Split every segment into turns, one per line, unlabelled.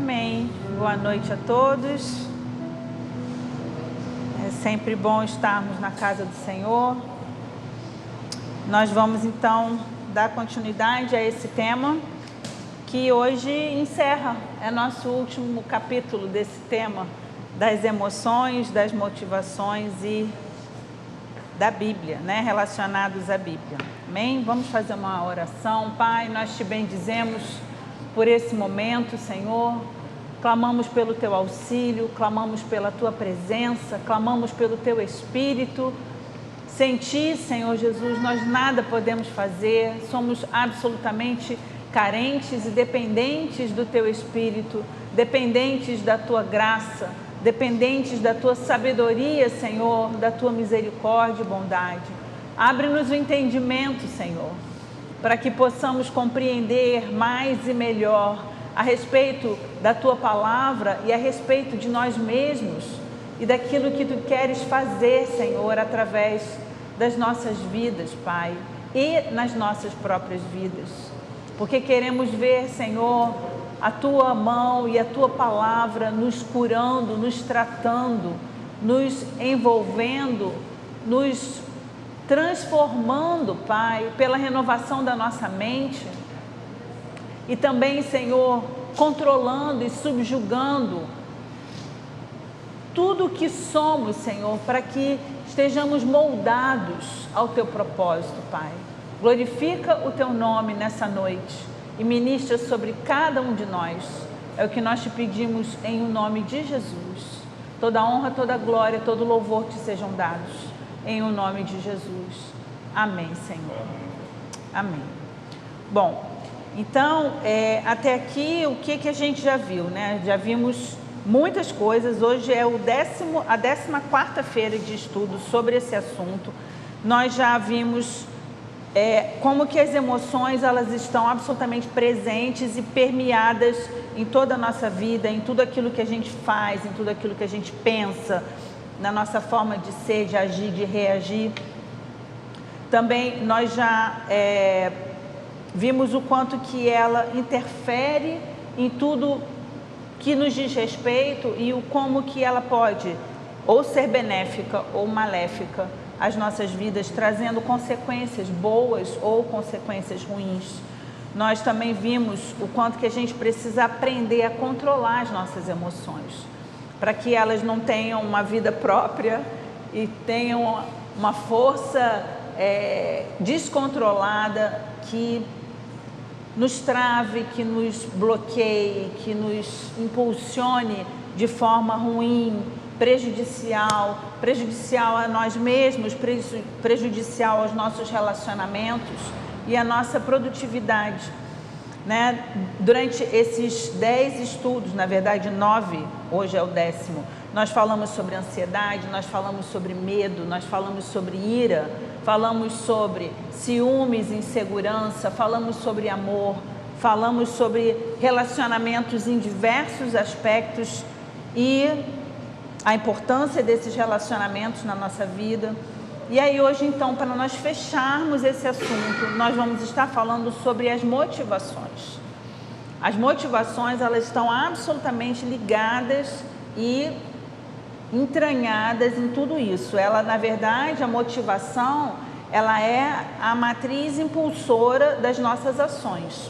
Amém. Boa noite a todos. É sempre bom estarmos na casa do Senhor. Nós vamos então dar continuidade a esse tema que hoje encerra, é nosso último capítulo desse tema das emoções, das motivações e da Bíblia, né, relacionados à Bíblia. Amém? Vamos fazer uma oração. Pai, nós te bendizemos por esse momento, Senhor. Clamamos pelo teu auxílio, clamamos pela tua presença, clamamos pelo teu Espírito. Sem ti, Senhor Jesus, nós nada podemos fazer, somos absolutamente carentes e dependentes do teu Espírito, dependentes da tua graça, dependentes da tua sabedoria, Senhor, da tua misericórdia e bondade. Abre-nos o entendimento, Senhor, para que possamos compreender mais e melhor a respeito da tua palavra e a respeito de nós mesmos e daquilo que tu queres fazer, Senhor, através das nossas vidas, Pai, e nas nossas próprias vidas. Porque queremos ver, Senhor, a tua mão e a tua palavra nos curando, nos tratando, nos envolvendo, nos transformando, Pai, pela renovação da nossa mente e também, Senhor, controlando e subjugando tudo o que somos, Senhor, para que estejamos moldados ao teu propósito, Pai. Glorifica o teu nome nessa noite e ministra sobre cada um de nós. É o que nós te pedimos em o nome de Jesus. Toda honra, toda glória, todo louvor te sejam dados. Em o nome de Jesus. Amém, Senhor. Amém. Bom, então, até aqui, o que a gente já viu, né? Já vimos muitas coisas. Hoje é a 14ª-feira de estudo sobre esse assunto. Nós já vimos como que as emoções, elas estão absolutamente presentes e permeadas em toda a nossa vida, em tudo aquilo que a gente faz, em tudo aquilo que a gente pensa, na nossa forma de ser, de agir, de reagir. Também nós já vimos o quanto que ela interfere em tudo que nos diz respeito e o como que ela pode ou ser benéfica ou maléfica às nossas vidas, trazendo consequências boas ou consequências ruins. Nós também vimos o quanto que a gente precisa aprender a controlar as nossas emoções, para que elas não tenham uma vida própria e tenham uma força descontrolada que nos trave, que nos bloqueie, que nos impulsione de forma ruim, prejudicial a nós mesmos, prejudicial aos nossos relacionamentos e à nossa produtividade. Né? Durante esses 10 estudos, na verdade 9, hoje é o 10º, nós falamos sobre ansiedade, nós falamos sobre medo, nós falamos sobre ira, falamos sobre ciúmes, insegurança, falamos sobre amor, falamos sobre relacionamentos em diversos aspectos e a importância desses relacionamentos na nossa vida. E aí hoje então, para nós fecharmos esse assunto, nós vamos estar falando sobre as motivações. As motivações, elas estão absolutamente ligadas e entranhadas em tudo isso. Ela, na verdade, a motivação, ela é a matriz impulsora das nossas ações.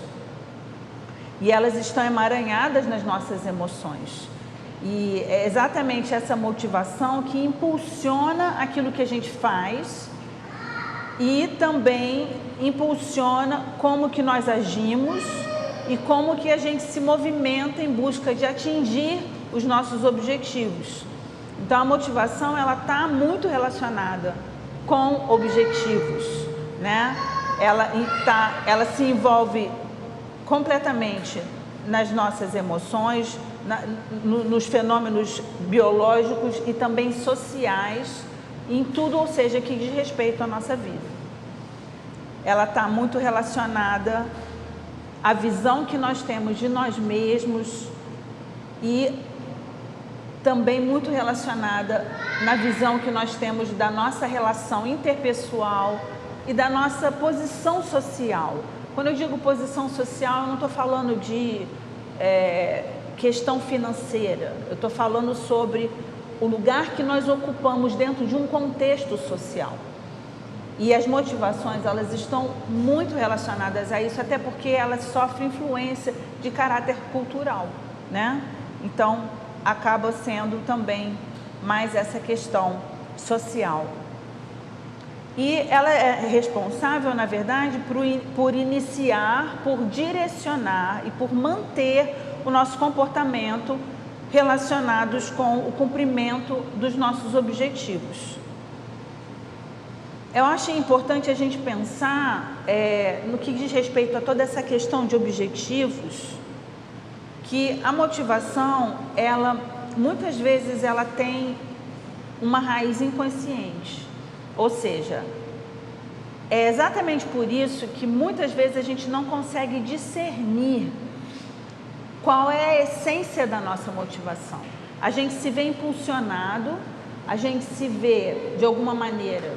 E elas estão emaranhadas nas nossas emoções. E é exatamente essa motivação que impulsiona aquilo que a gente faz e também impulsiona como que nós agimos e como que a gente se movimenta em busca de atingir os nossos objetivos. Então a motivação, ela está muito relacionada com objetivos, né? Ela se envolve completamente nas nossas emoções, nos fenômenos biológicos e também sociais, em tudo, ou seja, que diz respeito à nossa vida. Ela está muito relacionada à visão que nós temos de nós mesmos e também muito relacionada na visão que nós temos da nossa relação interpessoal e da nossa posição social. Quando eu digo posição social, eu não estou falando de questão financeira, eu estou falando sobre o lugar que nós ocupamos dentro de um contexto social. E as motivações, elas estão muito relacionadas a isso, até porque elas sofrem influência de caráter cultural, né? Então, acaba sendo também mais essa questão social. E ela é responsável, na verdade, por iniciar, por direcionar e por manter o nosso comportamento relacionados com o cumprimento dos nossos objetivos. Eu acho importante a gente pensar no que diz respeito a toda essa questão de objetivos, que a motivação, ela muitas vezes ela tem uma raiz inconsciente, ou seja, é exatamente por isso que muitas vezes a gente não consegue discernir qual é a essência da nossa motivação. A gente se vê impulsionado, a gente se vê de alguma maneira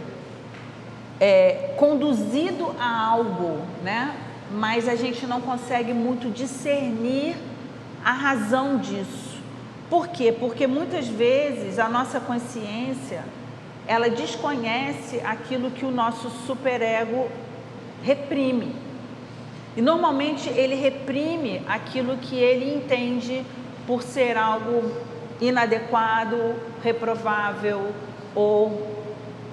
conduzido a algo, né? Mas a gente não consegue muito discernir a razão disso. Por quê? Porque muitas vezes a nossa consciência, ela desconhece aquilo que o nosso superego reprime. E normalmente ele reprime aquilo que ele entende por ser algo inadequado, reprovável ou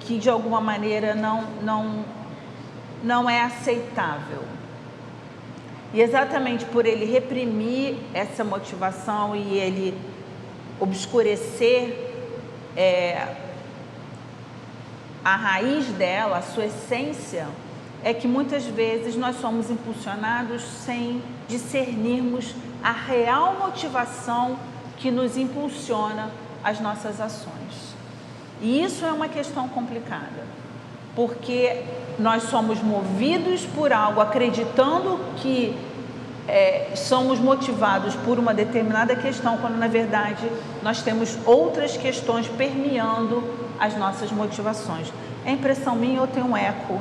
que de alguma maneira não é aceitável. E exatamente por ele reprimir essa motivação e ele obscurecer a raiz dela, a sua essência, é que muitas vezes nós somos impulsionados sem discernirmos a real motivação que nos impulsiona as nossas ações. E isso é uma questão complicada, porque nós somos movidos por algo, acreditando que somos motivados por uma determinada questão, quando na verdade nós temos outras questões permeando as nossas motivações. É impressão minha ou tem um eco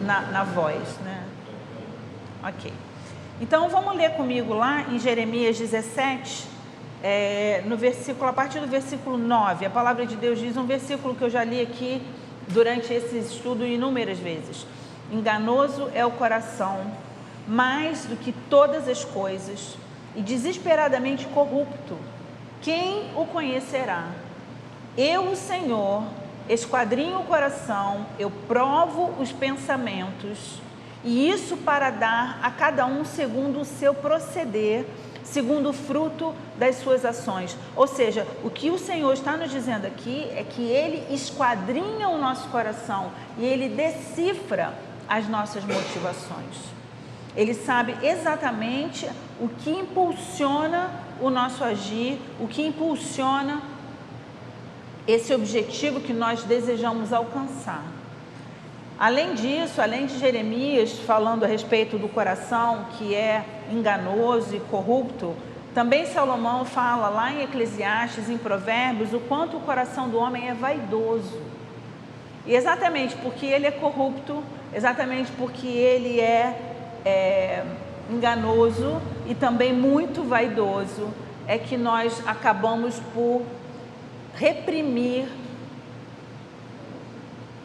na voz, né? Ok. Então vamos ler comigo lá em Jeremias 17, no versículo, a partir do versículo 9, a palavra de Deus diz, um versículo que eu já li aqui durante esse estudo inúmeras vezes. Enganoso é o coração, mais do que todas as coisas, e desesperadamente corrupto. Quem o conhecerá? Eu, o Senhor, esquadrinho o coração, eu provo os pensamentos, e isso para dar a cada um segundo o seu proceder, segundo o fruto das suas ações. Ou seja, o que o Senhor está nos dizendo aqui é que Ele esquadrinha o nosso coração e Ele decifra as nossas motivações. Ele sabe exatamente o que impulsiona o nosso agir, o que impulsiona esse objetivo que nós desejamos alcançar. Além disso, além de Jeremias falando a respeito do coração que é enganoso e corrupto, também Salomão fala lá em Eclesiastes, em Provérbios, o quanto o coração do homem é vaidoso. E exatamente porque ele é corrupto, exatamente porque ele é enganoso e também muito vaidoso, é que nós acabamos por reprimir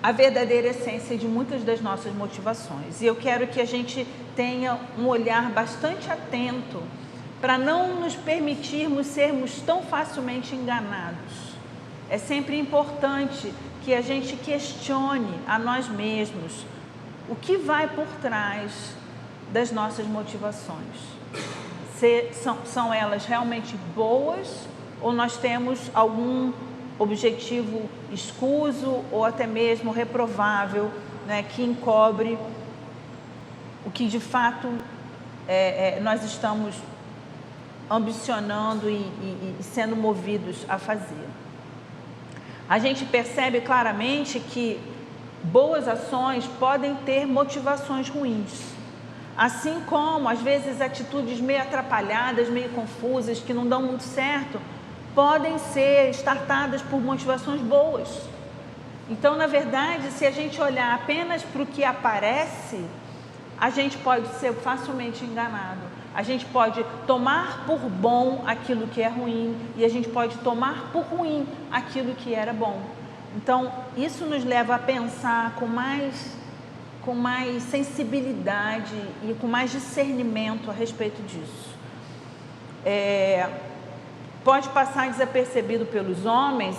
a verdadeira essência de muitas das nossas motivações. E eu quero que a gente tenha um olhar bastante atento para não nos permitirmos sermos tão facilmente enganados. É sempre importante que a gente questione a nós mesmos o que vai por trás das nossas motivações. São elas realmente boas ou nós temos algum objetivo escuso ou até mesmo reprovável, né, que encobre o que de fato nós estamos ambicionando e sendo movidos a fazer. A gente percebe claramente que boas ações podem ter motivações ruins, assim como às vezes atitudes meio atrapalhadas, meio confusas, que não dão muito certo, podem ser startadas por motivações boas. Então, na verdade, se a gente olhar apenas para o que aparece, a gente pode ser facilmente enganado. A gente pode tomar por bom aquilo que é ruim e a gente pode tomar por ruim aquilo que era bom. Então, isso nos leva a pensar com mais sensibilidade e com mais discernimento a respeito disso. Pode passar desapercebido pelos homens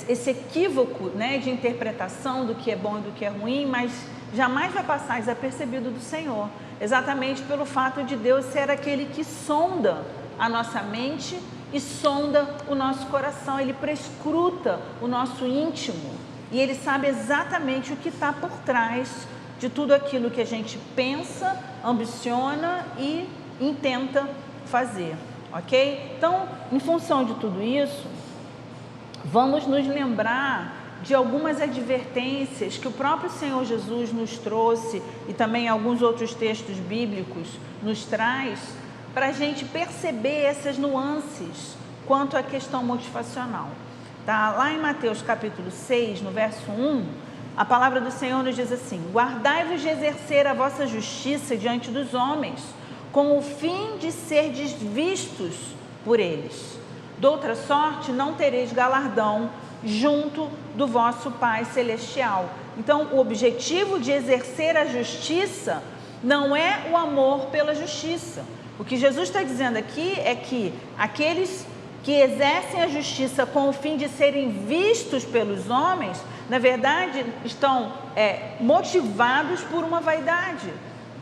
esse equívoco, né, de interpretação do que é bom e do que é ruim, mas jamais vai passar desapercebido do Senhor, exatamente pelo fato de Deus ser aquele que sonda a nossa mente e sonda o nosso coração. Ele prescruta o nosso íntimo e Ele sabe exatamente o que está por trás de tudo aquilo que a gente pensa, ambiciona e intenta fazer, ok? Então, em função de tudo isso, vamos nos lembrar de algumas advertências que o próprio Senhor Jesus nos trouxe e também alguns outros textos bíblicos nos traz para a gente perceber essas nuances quanto à questão motivacional. Tá? Lá em Mateus capítulo 6, no verso 1, a palavra do Senhor nos diz assim: guardai-vos de exercer a vossa justiça diante dos homens, com o fim de serdes vistos por eles. Doutra sorte, não tereis galardão junto do vosso Pai Celestial. Então, o objetivo de exercer a justiça não é o amor pela justiça. O que Jesus está dizendo aqui é que aqueles que exercem a justiça com o fim de serem vistos pelos homens, na verdade, estão motivados por uma vaidade,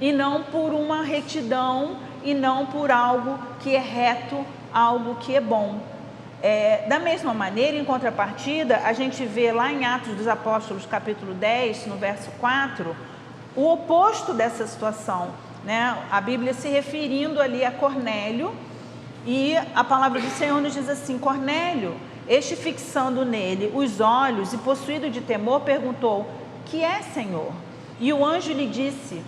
e não por uma retidão, e não por algo que é reto, algo que é bom. Da mesma maneira, em contrapartida, a gente vê lá em Atos dos Apóstolos, capítulo 10, no verso 4, o oposto dessa situação, né? A Bíblia se referindo ali a Cornélio, e a palavra do Senhor nos diz assim: Cornélio, este fixando nele os olhos e possuído de temor, perguntou: que é, Senhor? E o anjo lhe disse: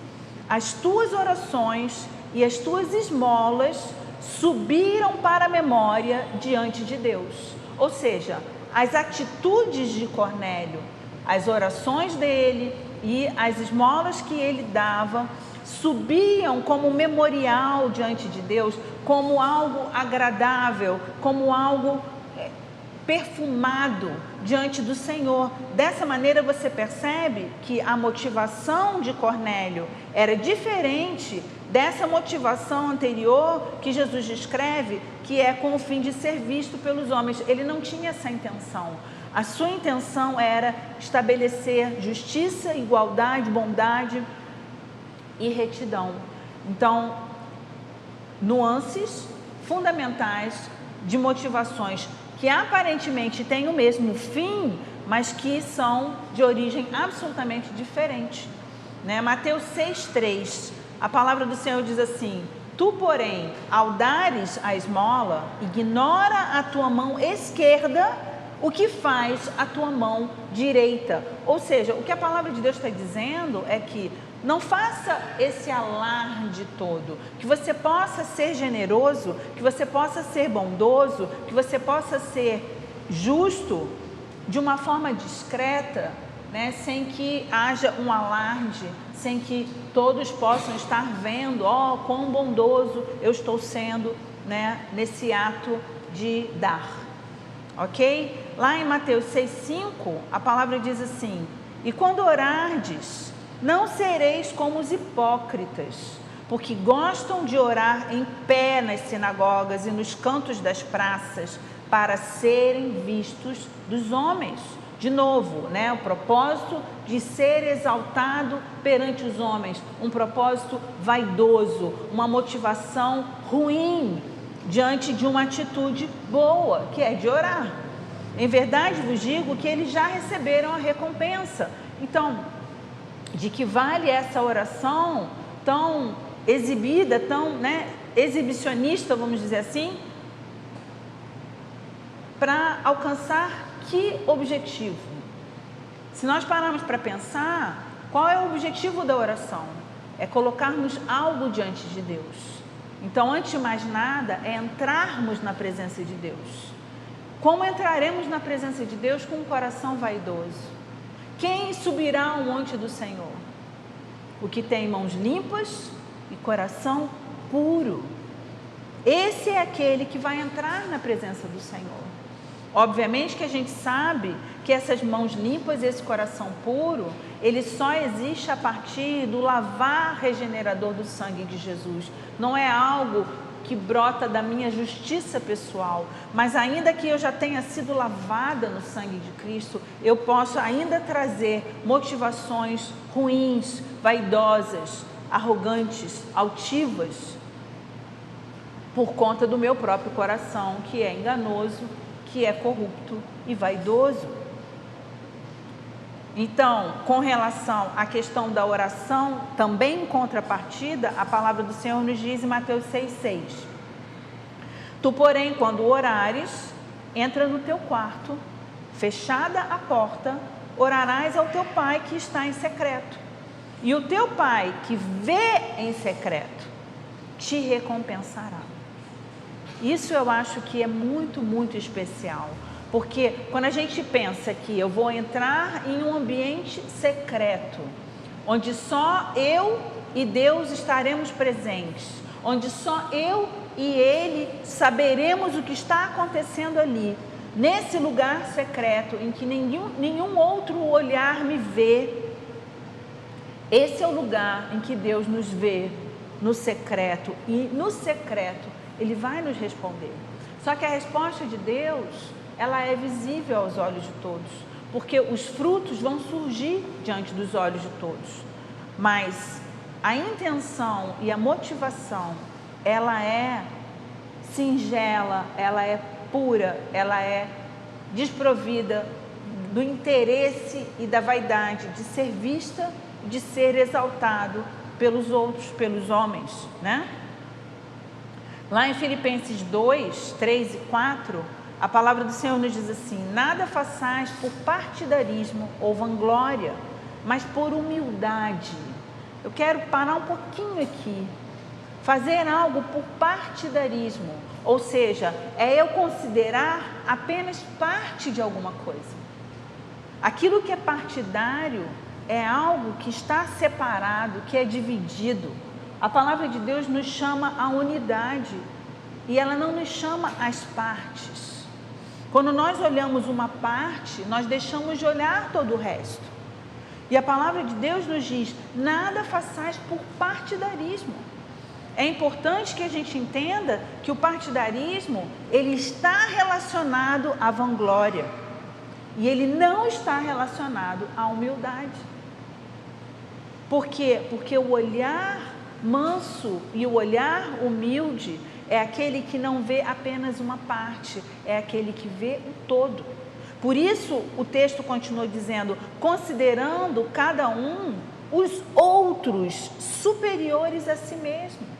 as tuas orações e as tuas esmolas subiram para a memória diante de Deus. Ou seja, as atitudes de Cornélio, as orações dele e as esmolas que ele dava subiam como memorial diante de Deus, como algo agradável, como algo perfumado diante do Senhor. Dessa maneira você percebe que a motivação de Cornélio era diferente dessa motivação anterior que Jesus descreve, que é com o fim de ser visto pelos homens. Ele não tinha essa intenção. A sua intenção era estabelecer justiça, igualdade, bondade e retidão. Então, nuances fundamentais de motivações que aparentemente têm o mesmo fim, mas que são de origem absolutamente diferente, né? Mateus 6,3, a palavra do Senhor diz assim: tu, porém, ao dares a esmola, ignora a tua mão esquerda o que faz a tua mão direita. Ou seja, o que a palavra de Deus está dizendo é que não faça esse alarde todo, que você possa ser generoso, que você possa ser bondoso, que você possa ser justo de uma forma discreta, né? Sem que haja um alarde, sem que todos possam estar vendo, quão bondoso eu estou sendo, né, nesse ato de dar, ok? Lá em Mateus 6,5, a palavra diz assim: e quando orardes, não sereis como os hipócritas, porque gostam de orar em pé nas sinagogas e nos cantos das praças, para serem vistos dos homens. De novo, né, o propósito de ser exaltado perante os homens, um propósito vaidoso, uma motivação ruim diante de uma atitude boa, que é de orar. Em verdade vos digo que eles já receberam a recompensa. Então, de que vale essa oração tão exibida, tão, né, exibicionista, vamos dizer assim, para alcançar que objetivo? Se nós pararmos para pensar, qual é o objetivo da oração? É colocarmos algo diante de Deus. Então, antes de mais nada, é entrarmos na presença de Deus. Como entraremos na presença de Deus com um coração vaidoso? Quem subirá ao monte do Senhor? o que tem mãos limpas e coração puro. Esse é aquele que vai entrar na presença do Senhor. Obviamente que a gente sabe que essas mãos limpas e esse coração puro, ele só existe a partir do lavar regenerador do sangue de Jesus. Não é algo que brota da minha justiça pessoal, mas ainda que eu já tenha sido lavada no sangue de Cristo, eu posso ainda trazer motivações ruins, vaidosas, arrogantes, altivas, por conta do meu próprio coração, que é enganoso, que é corrupto e vaidoso. Então, com relação à questão da oração, também em contrapartida, a palavra do Senhor nos diz em Mateus 6,6: Tu, porém, quando orares, entra no teu quarto, fechada a porta, orarás ao teu Pai que está em secreto. E o teu Pai que vê em secreto, te recompensará. Isso eu acho que é muito, muito especial. Porque quando a gente pensa que eu vou entrar em um ambiente secreto, onde só eu e Deus estaremos presentes, onde só eu e Ele saberemos o que está acontecendo ali, nesse lugar secreto, em que nenhum outro olhar me vê, esse é o lugar em que Deus nos vê, no secreto, e no secreto Ele vai nos responder. Só que a resposta de Deus, ela é visível aos olhos de todos, porque os frutos vão surgir diante dos olhos de todos, mas a intenção e a motivação, ela é singela, ela é pura, ela é desprovida do interesse e da vaidade de ser vista, de ser exaltado pelos outros, pelos homens, né? Lá em Filipenses 2, 3 e 4, a palavra do Senhor nos diz assim: nada façais por partidarismo ou vanglória, mas por humildade. Eu quero parar um pouquinho aqui. Fazer algo por partidarismo, ou seja, é eu considerar apenas parte de alguma coisa. Aquilo que é partidário é algo que está separado, que é dividido. A palavra de Deus nos chama à unidade e ela não nos chama às partes. Quando nós olhamos uma parte, nós deixamos de olhar todo o resto. E a palavra de Deus nos diz: nada façais por partidarismo. É importante que a gente entenda que o partidarismo, ele está relacionado à vanglória e ele não está relacionado à humildade. Por quê? Porque o olhar manso e o olhar humilde é aquele que não vê apenas uma parte, é aquele que vê o todo. Por isso o texto continua dizendo: considerando cada um os outros superiores a si mesmo.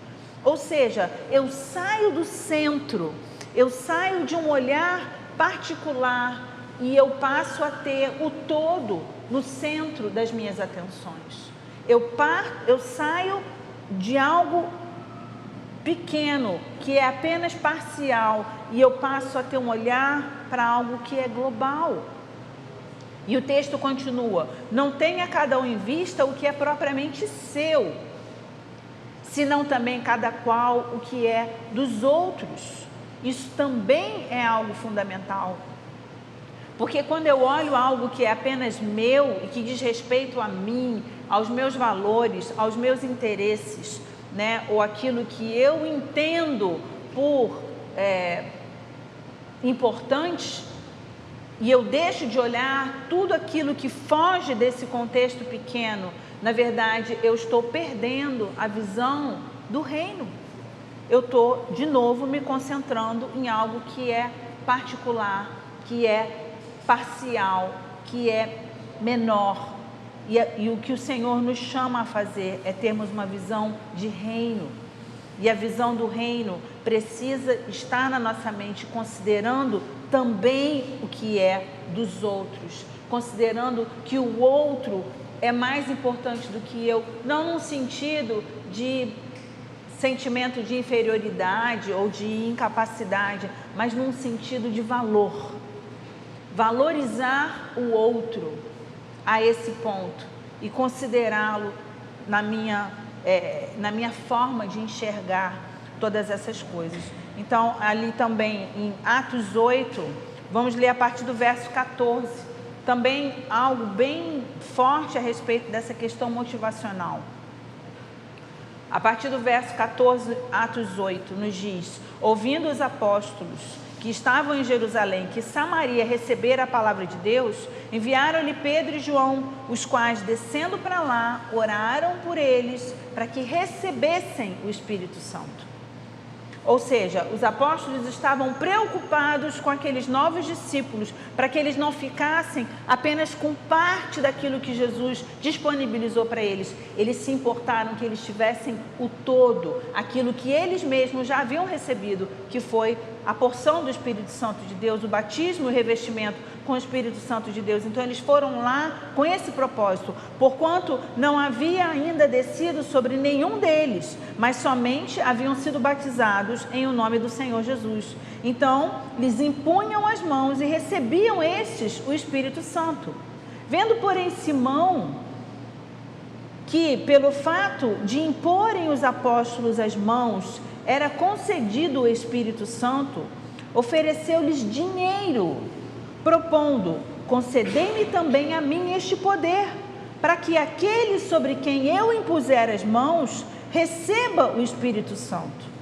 Ou seja, eu saio do centro, eu saio de um olhar particular e eu passo a ter o todo no centro das minhas atenções. Eu saio de algo pequeno, que é apenas parcial, e eu passo a ter um olhar para algo que é global. E o texto continua: não tenha cada um em vista o que é propriamente seu, senão também cada qual o que é dos outros. Isso também é algo fundamental. Porque quando eu olho algo que é apenas meu e que diz respeito a mim, aos meus valores, aos meus interesses, né, ou aquilo que eu entendo por importante, e eu deixo de olhar tudo aquilo que foge desse contexto pequeno, na verdade eu estou perdendo a visão do reino. Eu estou de novo me concentrando em algo que é particular, que é parcial, que é menor. E o que o Senhor nos chama a fazer é termos uma visão de reino. E a visão do reino precisa estar na nossa mente, considerando também o que é dos outros, considerando que o outro é mais importante do que eu, não num sentido de sentimento de inferioridade ou de incapacidade, mas num sentido de valor. Valorizar o outro a esse ponto e considerá-lo na minha forma de enxergar todas essas coisas. Então, ali também em Atos 8, vamos ler a partir do verso 14, também algo bem forte a respeito dessa questão motivacional. A partir do verso 14, Atos 8, nos diz: ouvindo os apóstolos que estavam em Jerusalém, que Samaria recebera a palavra de Deus, enviaram-lhe Pedro e João, os quais, descendo para lá, oraram por eles, para que recebessem o Espírito Santo. Ou seja, os apóstolos estavam preocupados com aqueles novos discípulos, para que eles não ficassem apenas com parte daquilo que Jesus disponibilizou para eles. Eles se importaram que eles tivessem o todo, aquilo que eles mesmos já haviam recebido, que foi a porção do Espírito Santo de Deus, o batismo e o revestimento com o Espírito Santo de Deus. Então eles foram lá com esse propósito, porquanto não havia ainda descido sobre nenhum deles, mas somente haviam sido batizados em o nome do Senhor Jesus. Então lhes impunham as mãos e recebiam estes o Espírito Santo. Vendo, porém, Simão que pelo fato de imporem os apóstolos as mãos era concedido o Espírito Santo, ofereceu-lhes dinheiro, propondo: concedei-me também a mim este poder, para que aquele sobre quem eu impuser as mãos receba o Espírito Santo.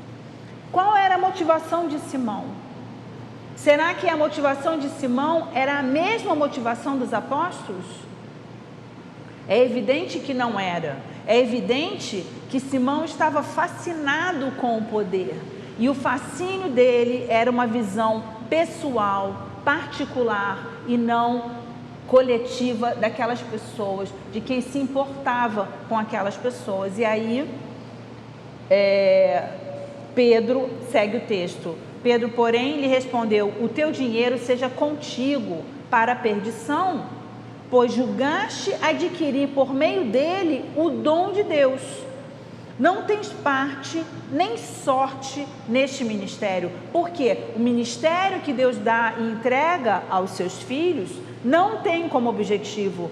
Qual era a motivação de Simão? Será que a motivação de Simão era a mesma motivação dos apóstolos? É evidente que não era. É evidente que Simão estava fascinado com o poder, e o fascínio dele era uma visão pessoal, particular e não coletiva daquelas pessoas, de quem se importava com aquelas pessoas. E aí Pedro segue o texto. Pedro, porém, lhe respondeu: o teu dinheiro seja contigo para a perdição, pois julgaste adquirir por meio dele o dom de Deus. Não tens parte nem sorte neste ministério, porque o ministério que Deus dá e entrega aos seus filhos não tem como objetivo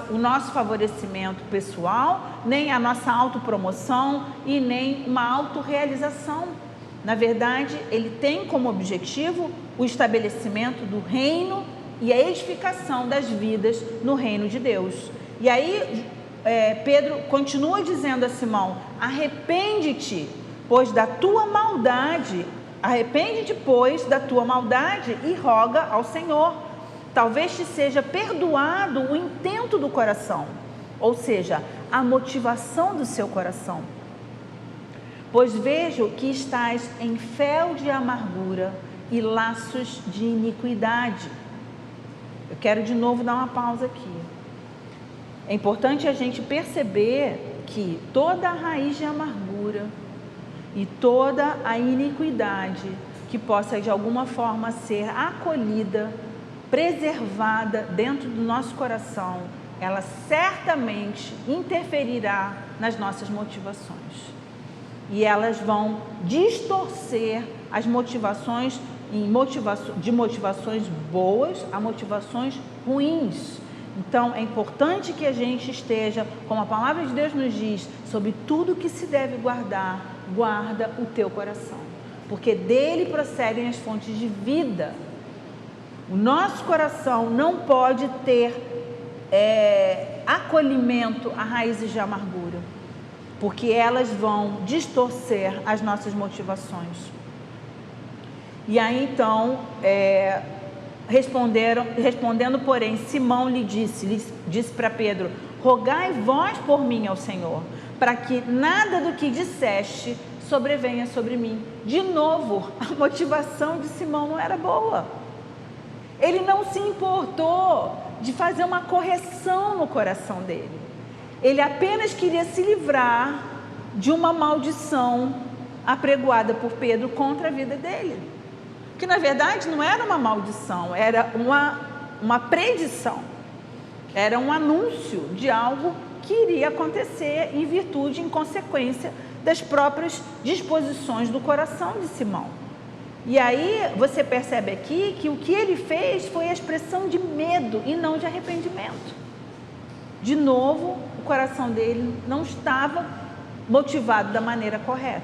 o nosso favorecimento pessoal, nem a nossa autopromoção e nem uma autorrealização. Na verdade, ele tem como objetivo o estabelecimento do reino e a edificação das vidas no reino de Deus. E aí Pedro continua dizendo a Simão: arrepende-te, pois da tua maldade, e roga ao Senhor, talvez te seja perdoado o intento do coração, ou seja, a motivação do seu coração. Pois vejo que estás em fel de amargura e laços de iniquidade. Eu quero de novo dar uma pausa aqui. É importante a gente perceber que toda a raiz de amargura e toda a iniquidade que possa de alguma forma ser acolhida, preservada dentro do nosso coração, ela certamente interferirá nas nossas motivações. E elas vão distorcer as motivações, de motivações boas a motivações ruins. Então é importante que a gente esteja, como a palavra de Deus nos diz, sobre tudo que se deve guardar, guarda o teu coração, porque dele procedem as fontes de vida. O nosso coração não pode ter acolhimento a raízes de amargura, porque elas vão distorcer as nossas motivações. E aí então, respondendo, porém, Simão lhe disse para Pedro: rogai vós por mim ao Senhor, para que nada do que disseste sobrevenha sobre mim. De novo, a motivação de Simão não era boa. Ele não se importou de fazer uma correção no coração dele. Ele apenas queria se livrar de uma maldição apregoada por Pedro contra a vida dele. Que na verdade não era uma maldição, era uma predição. Era um anúncio de algo que iria acontecer em virtude, em consequência das próprias disposições do coração de Simão. E aí você percebe aqui que o que ele fez foi a expressão de medo e não de arrependimento. De novo, o coração dele não estava motivado da maneira correta.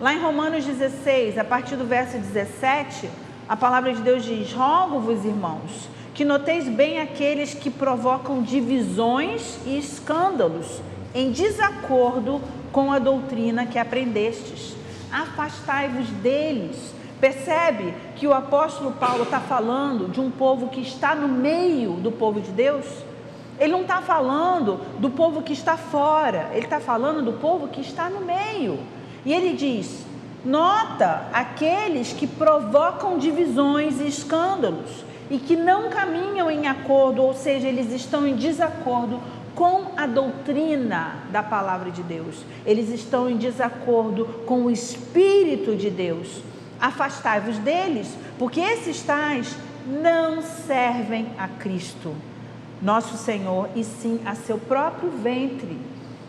Lá em Romanos 16, a partir do verso 17, a palavra de Deus diz: rogo-vos, irmãos, que noteis bem aqueles que provocam divisões e escândalos em desacordo com a doutrina que aprendestes. Afastai-vos deles. Percebe que o apóstolo Paulo está falando de um povo que está no meio do povo de Deus? Ele não está falando do povo que está fora, ele está falando do povo que está no meio. E ele diz: nota aqueles que provocam divisões e escândalos e que não caminham em acordo, ou seja, eles estão em desacordo com a doutrina da palavra de Deus. Eles estão em desacordo com o Espírito de Deus. Afastai-vos deles, porque esses tais não servem a Cristo, nosso Senhor, e sim a seu próprio ventre.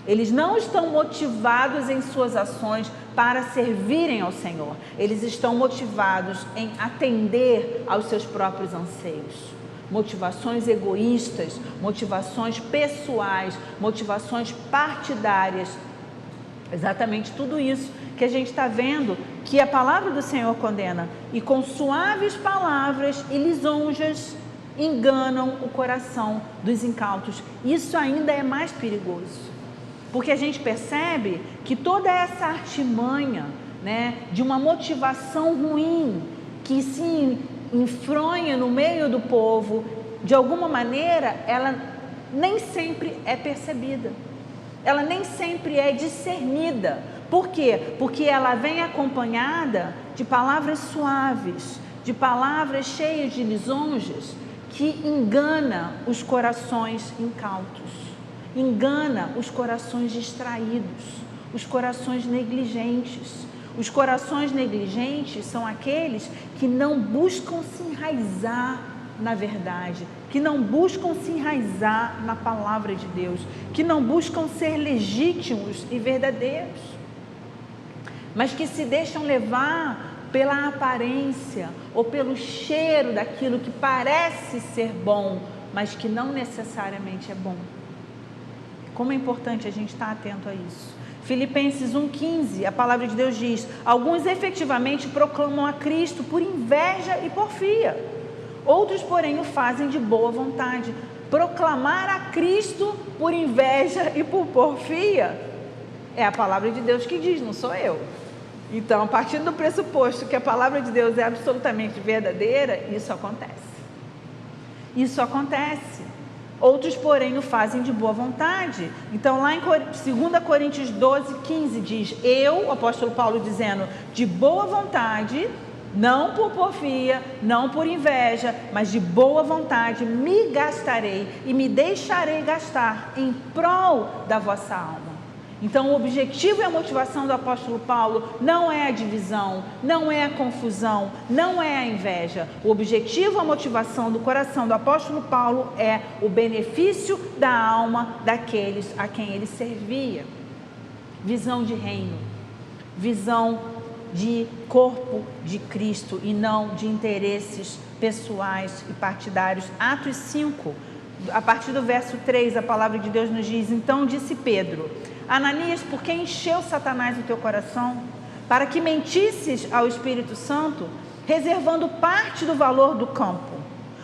Eles não estão motivados em suas ações para servirem ao Senhor. Eles estão motivados em atender aos seus próprios anseios. Motivações egoístas, motivações pessoais, motivações partidárias. Exatamente tudo isso que a gente está vendo que a palavra do Senhor condena. E com suaves palavras e lisonjas enganam o coração dos incautos. Isso ainda é mais perigoso. Porque a gente percebe que toda essa artimanha, né, de uma motivação ruim que se enfronha no meio do povo, de alguma maneira, ela nem sempre é percebida. Ela nem sempre é discernida. Por quê? Porque ela vem acompanhada de palavras suaves, de palavras cheias de lisonjas, que engana os corações incautos, engana os corações distraídos, os corações negligentes. Os corações negligentes são aqueles que não buscam se enraizar na verdade, que não buscam se enraizar na palavra de Deus, que não buscam ser legítimos e verdadeiros, mas que se deixam levar pela aparência ou pelo cheiro daquilo que parece ser bom, mas que não necessariamente é bom. Como é importante a gente estar atento a isso. Filipenses 1,15, a palavra de Deus diz: alguns efetivamente proclamam a Cristo por inveja e porfia, outros, porém, o fazem de boa vontade. Proclamar a Cristo por inveja e por porfia é a palavra de Deus que diz, não sou eu. Então, a partir do pressuposto que a palavra de Deus é absolutamente verdadeira, isso acontece. Isso acontece. Outros, porém, o fazem de boa vontade. Então, lá em 2 Coríntios 12,15 diz: eu, o apóstolo Paulo dizendo, de boa vontade, não por porfia, não por inveja, mas de boa vontade, me gastarei e me deixarei gastar em prol da vossa alma. Então, o objetivo e a motivação do apóstolo Paulo não é a divisão, não é a confusão, não é a inveja. O objetivo, a motivação do coração do apóstolo Paulo é o benefício da alma daqueles a quem ele servia. Visão de reino, visão de corpo de Cristo e não de interesses pessoais e partidários. Atos 5, a partir do verso 3, a palavra de Deus nos diz: então disse Pedro: Ananias, por que encheu Satanás o teu coração? Para que mentisses ao Espírito Santo, reservando parte do valor do campo,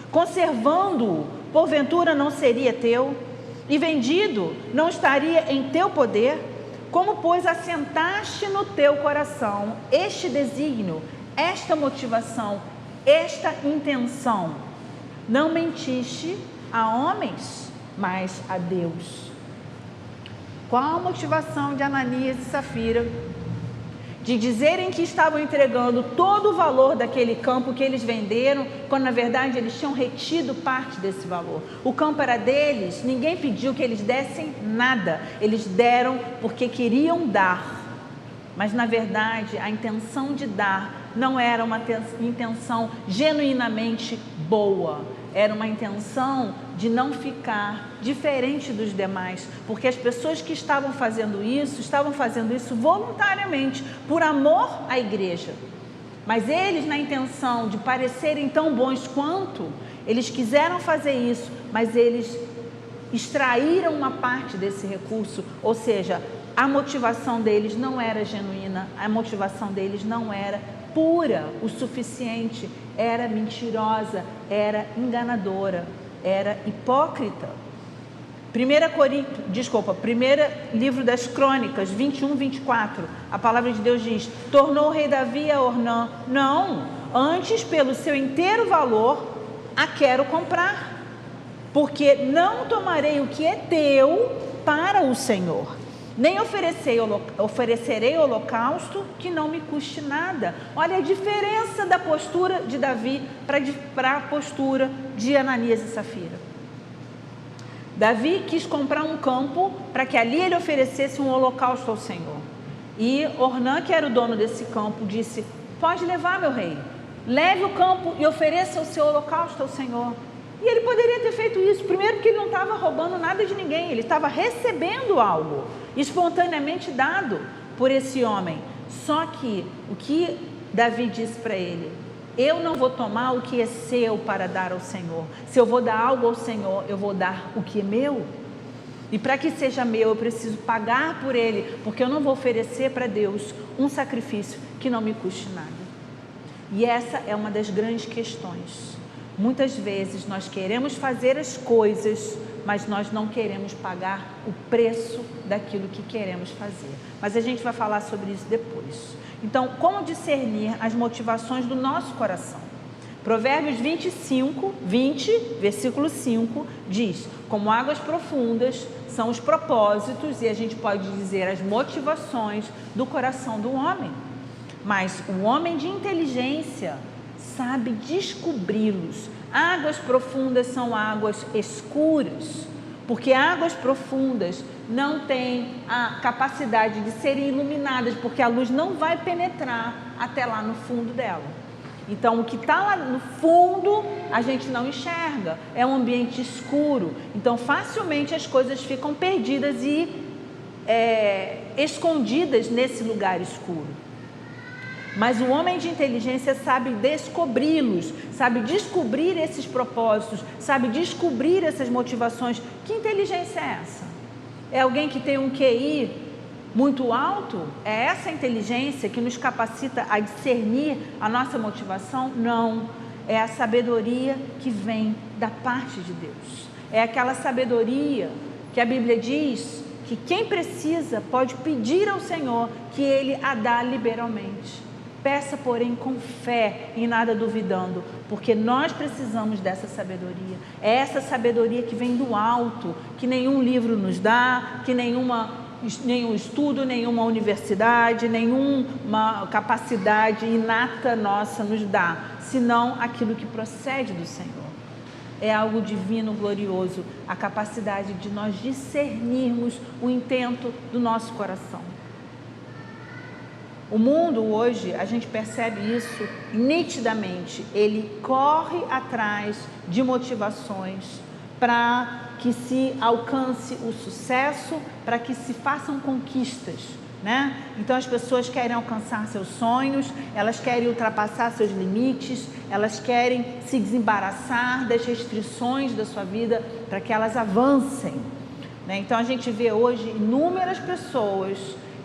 conservando-o, porventura não seria teu? E vendido, não estaria em teu poder? Como, pois, assentaste no teu coração este desígnio, esta motivação, esta intenção? Não mentiste a homens, mas a Deus. Qual a motivação de Ananias e Safira de dizerem que estavam entregando todo o valor daquele campo que eles venderam, quando na verdade eles tinham retido parte desse valor? O campo era deles, ninguém pediu que eles dessem nada, eles deram porque queriam dar, mas na verdade a intenção de dar não era uma intenção genuinamente boa, era uma intenção de não ficar diferente dos demais, porque as pessoas que estavam fazendo isso voluntariamente, por amor à igreja. Mas eles, na intenção de parecerem tão bons quanto, eles quiseram fazer isso, mas eles extraíram uma parte desse recurso, ou seja, a motivação deles não era genuína, a motivação deles não era pura o suficiente, era mentirosa, era enganadora, era hipócrita. Primeiro livro das Crônicas, 21, 24, a palavra de Deus diz: tornou o rei Davi a Ornã, não, antes pelo seu inteiro valor a quero comprar, porque não tomarei o que é teu para o Senhor, nem oferecerei holocausto que não me custe nada. Olha a diferença da postura de Davi para a postura de Ananias e Safira. Davi quis comprar um campo para que ali ele oferecesse um holocausto ao Senhor. E Ornã, que era o dono desse campo, disse: pode levar, meu rei, leve o campo e ofereça o seu holocausto ao Senhor. E ele poderia ter feito isso, primeiro porque ele não estava roubando nada de ninguém, ele estava recebendo algo espontaneamente dado por esse homem. Só que o que Davi disse para ele: eu não vou tomar o que é seu para dar ao Senhor. Se eu vou dar algo ao Senhor, eu vou dar o que é meu. E para que seja meu, eu preciso pagar por ele, porque eu não vou oferecer para Deus um sacrifício que não me custe nada. E essa é uma das grandes questões. Muitas vezes nós queremos fazer as coisas, mas nós não queremos pagar o preço daquilo que queremos fazer. Mas a gente vai falar sobre isso depois. Então, como discernir as motivações do nosso coração? Provérbios 20, versículo 5, diz: como águas profundas são os propósitos, e a gente pode dizer as motivações do coração do homem. Mas o homem de inteligência sabe descobri-los. Águas profundas são águas escuras, porque águas profundas não têm a capacidade de serem iluminadas, porque a luz não vai penetrar até lá no fundo dela. Então, o que está lá no fundo, a gente não enxerga, é um ambiente escuro. Então, facilmente as coisas ficam perdidas e escondidas nesse lugar escuro. Mas o homem de inteligência sabe descobri-los, sabe descobrir esses propósitos, sabe descobrir essas motivações. Que inteligência é essa? É alguém que tem um QI muito alto? É essa inteligência que nos capacita a discernir a nossa motivação? Não, é a sabedoria que vem da parte de Deus. É aquela sabedoria que a Bíblia diz que quem precisa pode pedir ao Senhor, que Ele a dá liberalmente. Peça, porém, com fé e nada duvidando, porque nós precisamos dessa sabedoria. É essa sabedoria que vem do alto, que nenhum livro nos dá, que nenhum estudo, nenhuma universidade, nenhuma capacidade inata nossa nos dá, senão aquilo que procede do Senhor. É algo divino, glorioso, a capacidade de nós discernirmos o intento do nosso coração. O mundo hoje, a gente percebe isso nitidamente, ele corre atrás de motivações para que se alcance o sucesso, para que se façam conquistas, né? Então as pessoas querem alcançar seus sonhos, elas querem ultrapassar seus limites, elas querem se desembaraçar das restrições da sua vida para que elas avancem, né? Então a gente vê hoje inúmeras pessoas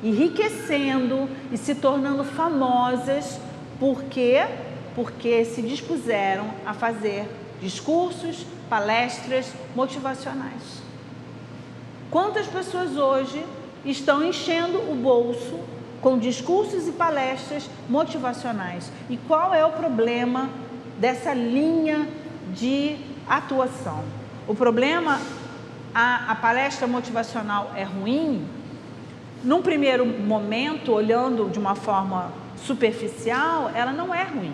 enriquecendo e se tornando famosas. Por quê? Porque se dispuseram a fazer discursos, palestras motivacionais. Quantas pessoas hoje estão enchendo o bolso com discursos e palestras motivacionais? E qual é o problema dessa linha de atuação? O problema, a palestra motivacional é ruim. Num primeiro momento, olhando de uma forma superficial, ela não é ruim.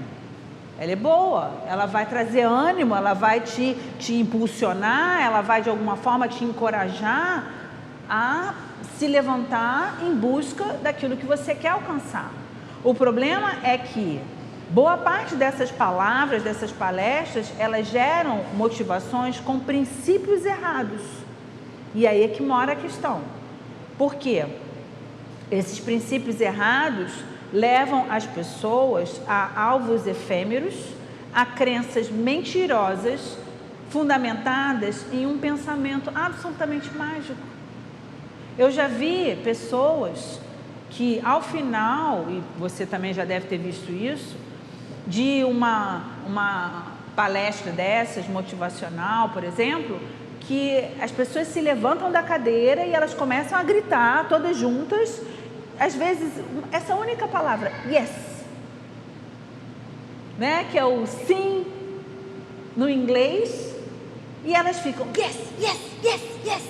Ela é boa, ela vai trazer ânimo, ela vai te impulsionar, ela vai de alguma forma te encorajar a se levantar em busca daquilo que você quer alcançar. O problema é que boa parte dessas palavras, dessas palestras, elas geram motivações com princípios errados. E aí é que mora a questão. Por quê? Esses princípios errados levam as pessoas a alvos efêmeros, a crenças mentirosas, fundamentadas em um pensamento absolutamente mágico. Eu já vi pessoas que ao final, e você também já deve ter visto isso, de uma palestra dessas, motivacional, por exemplo, que as pessoas se levantam da cadeira e elas começam a gritar, todas juntas, às vezes, essa única palavra, yes, né? Que é o sim no inglês, e elas ficam, yes, yes, yes, yes,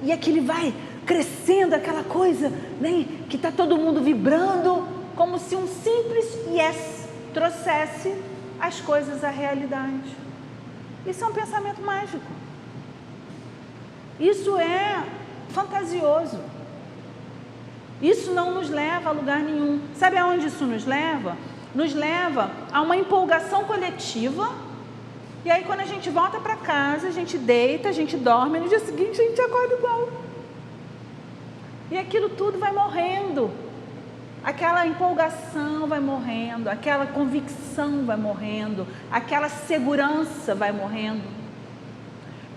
e aquele vai crescendo, aquela coisa, né? Que está todo mundo vibrando, como se um simples yes trouxesse as coisas à realidade. Isso é um pensamento mágico. Isso é fantasioso. Isso não nos leva a lugar nenhum. Sabe aonde isso nos leva? Nos leva a uma empolgação coletiva. E aí quando a gente volta para casa, a gente deita, a gente dorme, e no dia seguinte a gente acorda igual. E aquilo tudo vai morrendo. Aquela empolgação vai morrendo, aquela convicção vai morrendo, aquela segurança vai morrendo.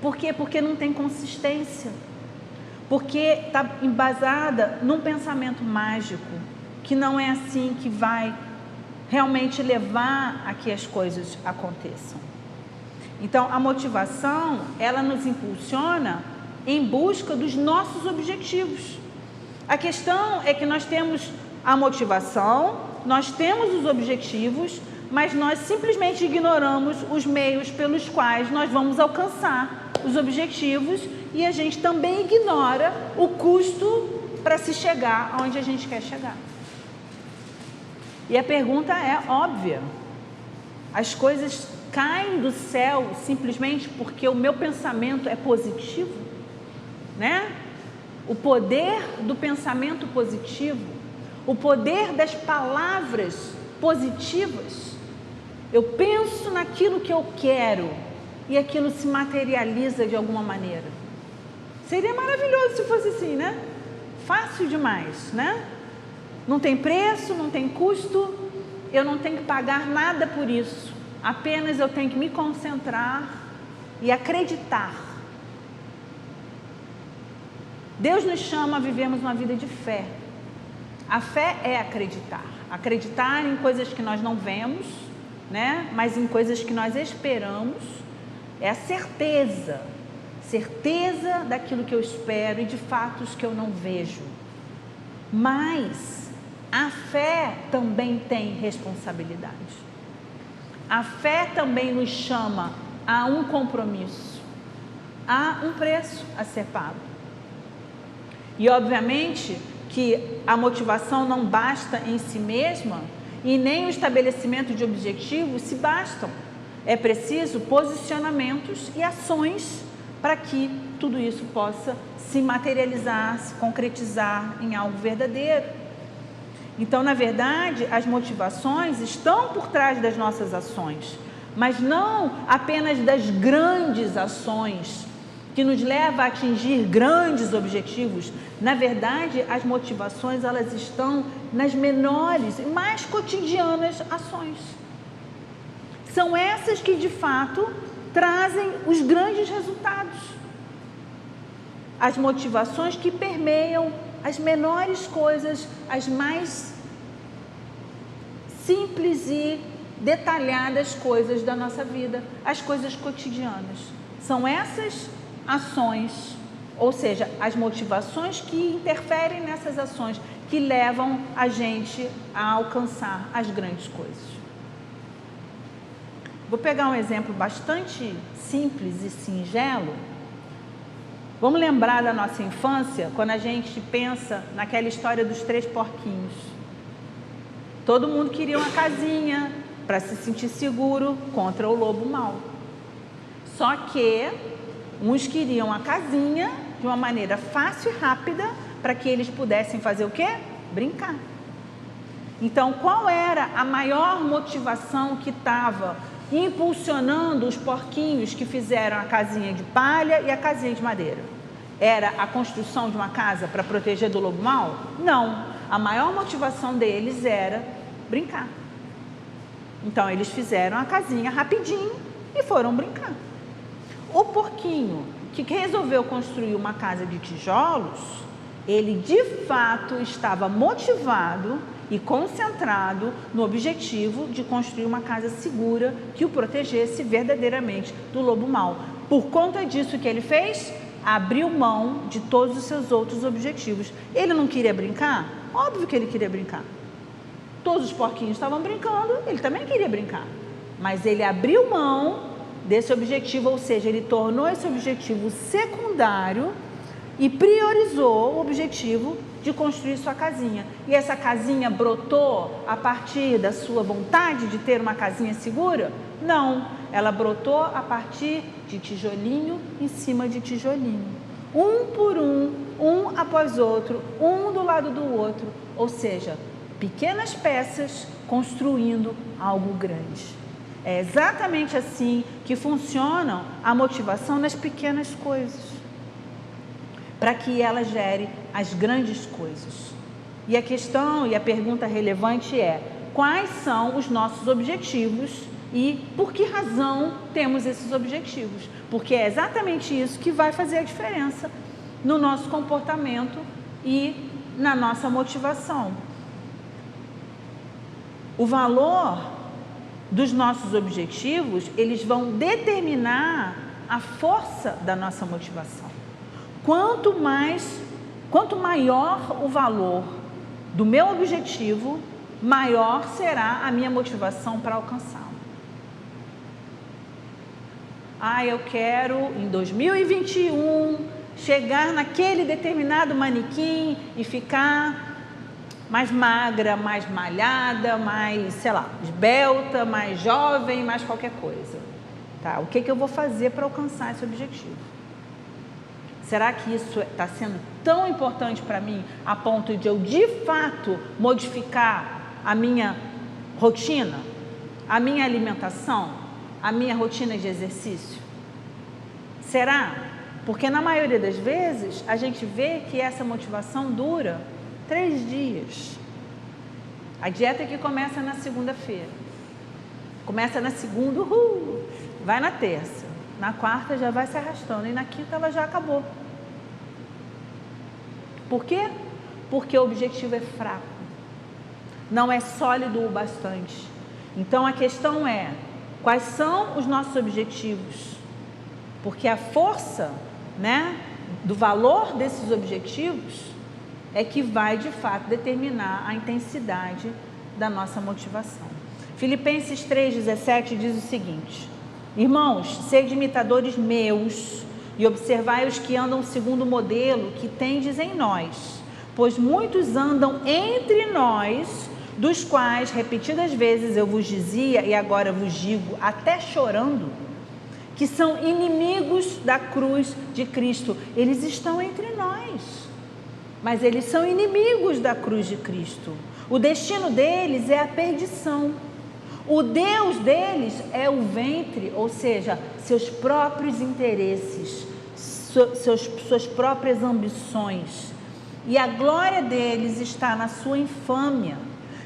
Por quê? Porque não tem consistência. Porque está embasada num pensamento mágico, que não é assim que vai realmente levar a que as coisas aconteçam. Então, a motivação, ela nos impulsiona em busca dos nossos objetivos. A questão é que nós temos a motivação, nós temos os objetivos, mas nós simplesmente ignoramos os meios pelos quais nós vamos alcançar os objetivos, e a gente também ignora o custo para se chegar aonde a gente quer chegar. E a pergunta é óbvia: as coisas caem do céu simplesmente porque o meu pensamento é positivo, né? O poder do pensamento positivo, o poder das palavras positivas. Eu penso naquilo que eu quero e aquilo se materializa de alguma maneira. Seria maravilhoso se fosse assim, né? Fácil demais, né? Não tem preço, não tem custo, eu não tenho que pagar nada por isso. Apenas eu tenho que me concentrar e acreditar. Deus nos chama a vivermos uma vida de fé. A fé é acreditar. Acreditar em coisas que nós não vemos, né? Mas em coisas que nós esperamos. É a certeza daquilo que eu espero e de fatos que eu não vejo. Mas a fé também tem responsabilidade. A fé também nos chama a um compromisso, a um preço a ser pago. E obviamente que a motivação não basta em si mesma e nem o estabelecimento de objetivos se bastam. É preciso posicionamentos e ações para que tudo isso possa se materializar, se concretizar em algo verdadeiro. Então, na verdade, as motivações estão por trás das nossas ações, mas não apenas das grandes ações que nos levam a atingir grandes objetivos. Na verdade, as motivações, elas estão nas menores e mais cotidianas ações. São essas que, de fato, trazem os grandes resultados. As motivações que permeiam as menores coisas, as mais simples e detalhadas coisas da nossa vida, as coisas cotidianas. São essas ações, ou seja, as motivações que interferem nessas ações, que levam a gente a alcançar as grandes coisas. Vou pegar um exemplo bastante simples e singelo. Vamos lembrar da nossa infância, quando a gente pensa naquela história dos 3 porquinhos. Todo mundo queria uma casinha para se sentir seguro contra o lobo mau. Só que uns queriam a casinha de uma maneira fácil e rápida para que eles pudessem fazer o quê? Brincar. Então, qual era a maior motivação que estava impulsionando os porquinhos que fizeram a casinha de palha e a casinha de madeira? Era a construção de uma casa para proteger do lobo mau? Não. A maior motivação deles era brincar. Então, eles fizeram a casinha rapidinho e foram brincar. O porquinho que resolveu construir uma casa de tijolos, ele de fato estava motivado e concentrado no objetivo de construir uma casa segura que o protegesse verdadeiramente do lobo mau. Por conta disso, o que ele fez? Abriu mão de todos os seus outros objetivos. Ele não queria brincar? Óbvio que ele queria brincar. Todos os porquinhos estavam brincando, ele também queria brincar. Mas ele abriu mão desse objetivo, ou seja, ele tornou esse objetivo secundário e priorizou o objetivo de construir sua casinha. E essa casinha brotou a partir da sua vontade de ter uma casinha segura? Não, ela brotou a partir de tijolinho em cima de tijolinho. Um por um após outro, um do lado do outro. Ou seja, pequenas peças construindo algo grande. É exatamente assim que funciona a motivação nas pequenas coisas, para que ela gere as grandes coisas. E a questão e a pergunta relevante é: quais são os nossos objetivos e por que razão temos esses objetivos? Porque é exatamente isso que vai fazer a diferença no nosso comportamento e na nossa motivação. O valor dos nossos objetivos, eles vão determinar a força da nossa motivação. Quanto maior o valor do meu objetivo, maior será a minha motivação para alcançá-lo. Eu quero em 2021 chegar naquele determinado manequim e ficar mais magra, mais malhada, mais, esbelta, mais jovem, mais qualquer coisa. Tá? O que eu vou fazer para alcançar esse objetivo? Será que isso está sendo tão importante para mim a ponto de eu, de fato, modificar a minha rotina, a minha alimentação, a minha rotina de exercício? Será? Porque na maioria das vezes a gente vê que essa motivação dura 3 dias. A dieta que começa na segunda-feira. Começa na segunda, vai na terça. Na quarta já vai se arrastando e na quinta ela já acabou. Por quê? Porque o objetivo é fraco. Não é sólido o bastante. Então a questão é: quais são os nossos objetivos? Porque a força, do valor desses objetivos é que vai, de fato, determinar a intensidade da nossa motivação. Filipenses 3,17 diz o seguinte: irmãos, sede imitadores meus e observai os que andam segundo o modelo que tendes em nós, pois muitos andam entre nós, dos quais repetidas vezes eu vos dizia e agora vos digo, até chorando, que são inimigos da cruz de Cristo. Eles estão entre nós, mas eles são inimigos da cruz de Cristo. O destino deles é a perdição. O Deus deles é o ventre, ou seja, seus próprios interesses, suas próprias ambições. E a glória deles está na sua infâmia,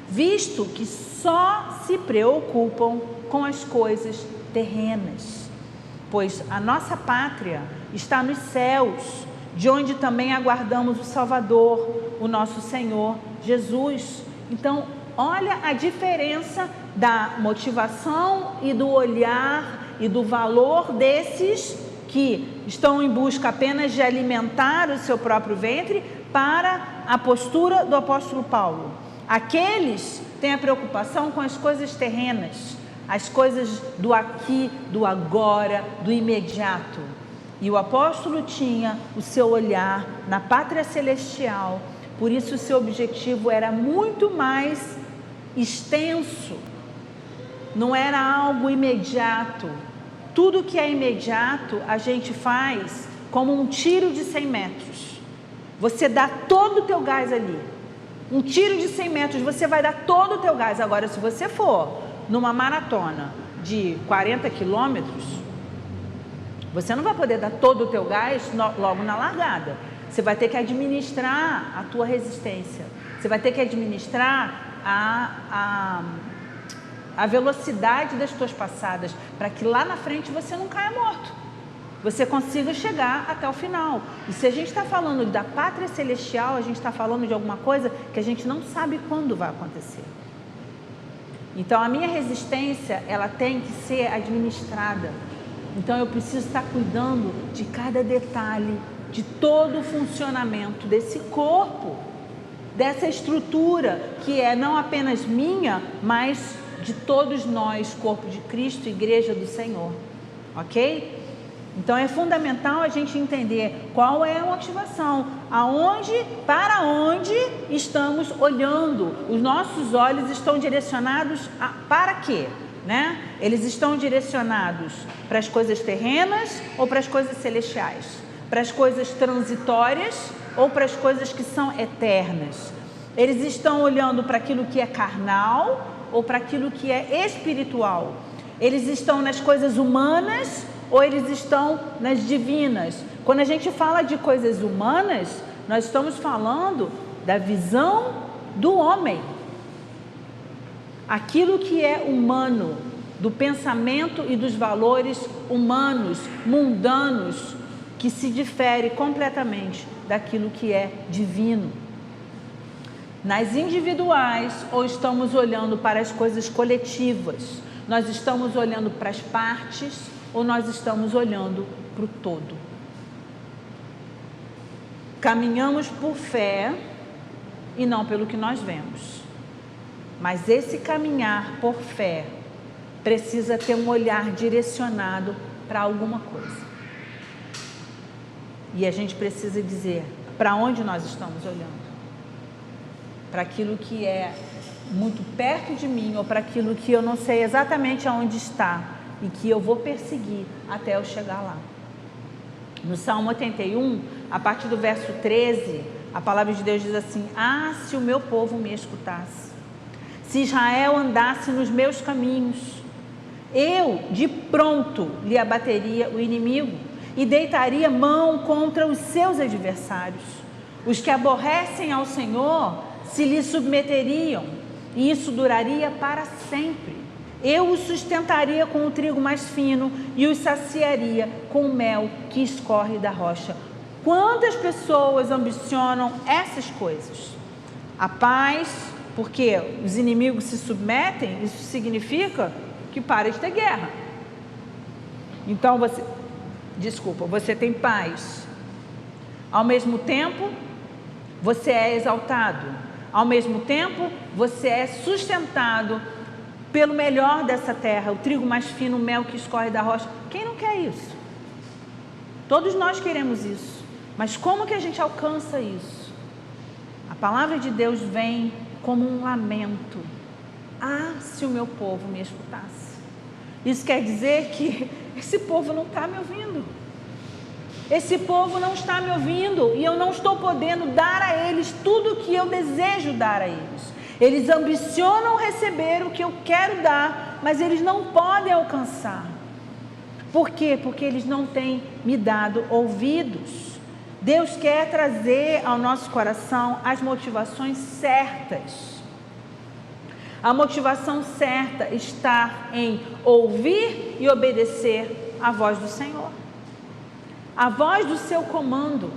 visto que só se preocupam com as coisas terrenas. Pois a nossa pátria está nos céus, de onde também aguardamos o Salvador, o nosso Senhor Jesus. Então, olha a diferença da motivação e do olhar e do valor desses que estão em busca apenas de alimentar o seu próprio ventre, para a postura do apóstolo Paulo. Aqueles têm a preocupação com as coisas terrenas, as coisas do aqui, do agora, do imediato. E o apóstolo tinha o seu olhar na pátria celestial, por isso o seu objetivo era muito mais extenso, não era algo imediato. Tudo que é imediato a gente faz como um tiro de 100 metros. Você dá todo o teu gás ali. Um tiro de 100 metros, você vai dar todo o teu gás. Agora, se você for numa maratona de 40 quilômetros, você não vai poder dar todo o teu gás logo na largada. Você vai ter que administrar a tua resistência. Você vai ter que administrar a velocidade das tuas passadas, para que lá na frente você não caia morto. você consiga chegar até o final. E se a gente está falando da pátria celestial, a gente está falando de alguma coisa que a gente não sabe quando vai acontecer. Então a minha resistência, ela tem que ser administrada. Então eu preciso estar cuidando de cada detalhe, de todo o funcionamento desse corpo, dessa estrutura que é não apenas minha, mas de todos nós, corpo de Cristo, igreja do Senhor. Ok? Então é fundamental a gente entender qual é a motivação, para onde estamos olhando. Os nossos olhos estão direcionados para quê? Né? Eles estão direcionados para as coisas terrenas ou para as coisas celestiais? Para as coisas transitórias ou para as coisas que são eternas? Eles estão olhando para aquilo que é carnal ou para aquilo que é espiritual? Eles estão nas coisas humanas ou eles estão nas divinas? Quando a gente fala de coisas humanas, nós estamos falando da visão do homem. Aquilo que é humano, do pensamento e dos valores humanos, mundanos, que se difere completamente daquilo que é divino. Nas individuais, ou estamos olhando para as coisas coletivas? Nós estamos olhando para as partes ou nós estamos olhando para o todo? Caminhamos por fé e não pelo que nós vemos. Mas esse caminhar por fé precisa ter um olhar direcionado para alguma coisa. E a gente precisa dizer para onde nós estamos olhando. Para aquilo que é muito perto de mim ou para aquilo que eu não sei exatamente aonde está e que eu vou perseguir até eu chegar lá. No Salmo 81, a partir do verso 13, a palavra de Deus diz assim: ah, se o meu povo me escutasse, se Israel andasse nos meus caminhos, eu de pronto lhe abateria o inimigo e deitaria mão contra os seus adversários. Os que aborrecem ao Senhor se lhe submeteriam, e isso duraria para sempre. Eu os sustentaria com o trigo mais fino e os saciaria com o mel que escorre da rocha. Quantas pessoas ambicionam essas coisas? A paz, porque os inimigos se submetem, isso significa que para de ter guerra. Então você tem paz. Ao mesmo tempo, você é exaltado. Ao mesmo tempo, você é sustentado pelo melhor dessa terra, o trigo mais fino, o mel que escorre da rocha. Quem não quer isso? Todos nós queremos isso. Mas como que a gente alcança isso? A palavra de Deus vem como um lamento. Ah, se o meu povo me escutasse. Isso quer dizer que esse povo não está me ouvindo. Esse povo não está me ouvindo e eu não estou podendo dar a eles tudo o que eu desejo dar a eles. Eles ambicionam receber o que eu quero dar, mas eles não podem alcançar. Por quê? Porque eles não têm me dado ouvidos. Deus quer trazer ao nosso coração as motivações certas. A motivação certa está em ouvir e obedecer à voz do Senhor. A voz do seu comando.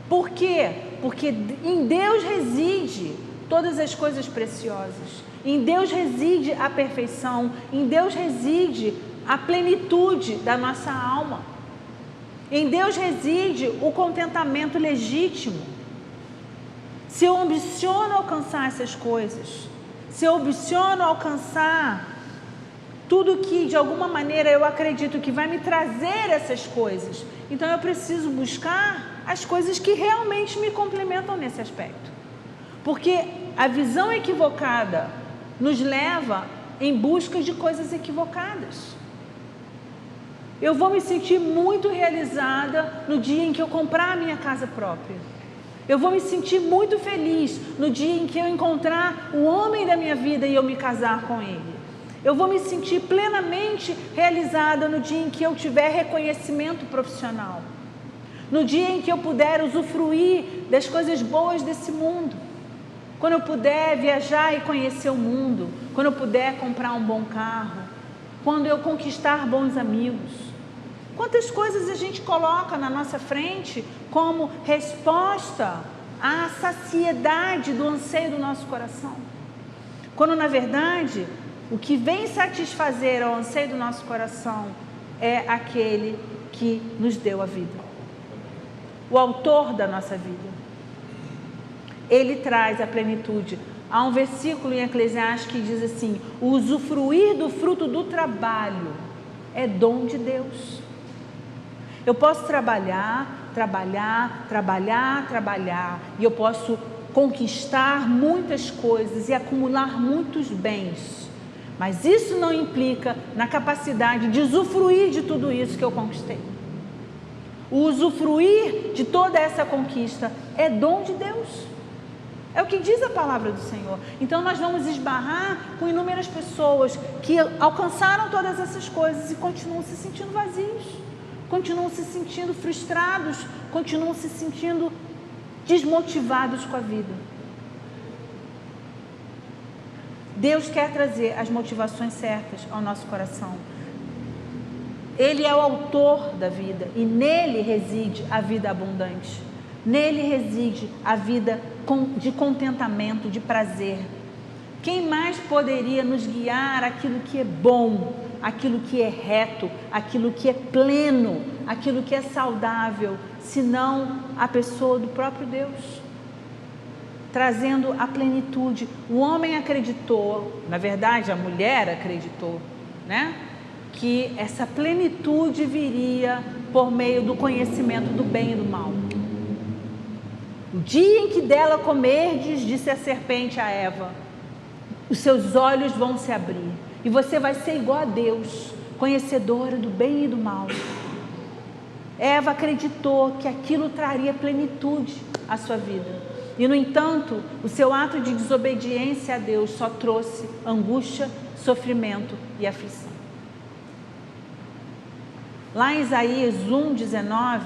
Por quê? Porque em Deus reside todas as coisas preciosas. Em Deus reside a perfeição. Em Deus reside a plenitude da nossa alma. Em Deus reside o contentamento legítimo. Se eu ambiciono alcançar essas coisas, se eu ambiciono alcançar tudo que de alguma maneira eu acredito que vai me trazer essas coisas, então eu preciso buscar as coisas que realmente me complementam nesse aspecto. Porque a visão equivocada nos leva em busca de coisas equivocadas. Eu vou me sentir muito realizada no dia em que eu comprar a minha casa própria. Eu vou me sentir muito feliz no dia em que eu encontrar o homem da minha vida e eu me casar com ele. Eu vou me sentir plenamente realizada no dia em que eu tiver reconhecimento profissional. No dia em que eu puder usufruir das coisas boas desse mundo. Quando eu puder viajar e conhecer o mundo. Quando eu puder comprar um bom carro. Quando eu conquistar bons amigos. Quantas coisas a gente coloca na nossa frente como resposta à saciedade do anseio do nosso coração, quando na verdade o que vem satisfazer ao anseio do nosso coração é aquele que nos deu a vida, o autor da nossa vida. Ele traz a plenitude. Há um versículo em Eclesiastes que diz assim: o usufruir do fruto do trabalho é dom de Deus. Eu posso trabalhar, e eu posso conquistar muitas coisas e acumular muitos bens, mas isso não implica na capacidade de usufruir de tudo isso que eu conquistei. O usufruir de toda essa conquista é dom de Deus. É o que diz a palavra do Senhor. Então nós vamos esbarrar com inúmeras pessoas que alcançaram todas essas coisas e continuam se sentindo vazios, continuam se sentindo frustrados, continuam se sentindo desmotivados com a vida. Deus quer trazer as motivações certas ao nosso coração. Ele é o autor da vida e nele reside a vida abundante. Nele reside a vida de contentamento, de prazer. Quem mais poderia nos guiar àquilo que é bom, aquilo que é reto, aquilo que é pleno, aquilo que é saudável, senão a pessoa do próprio Deus, trazendo a plenitude. O homem acreditou, na verdade a mulher acreditou, né? Que essa plenitude viria por meio do conhecimento do bem e do mal. O dia em que dela comerdes, disse a serpente a Eva, os seus olhos vão se abrir e você vai ser igual a Deus, conhecedora do bem e do mal. Eva acreditou que aquilo traria plenitude à sua vida. E no entanto, o seu ato de desobediência a Deus só trouxe angústia, sofrimento e aflição. Lá em Isaías 1:19,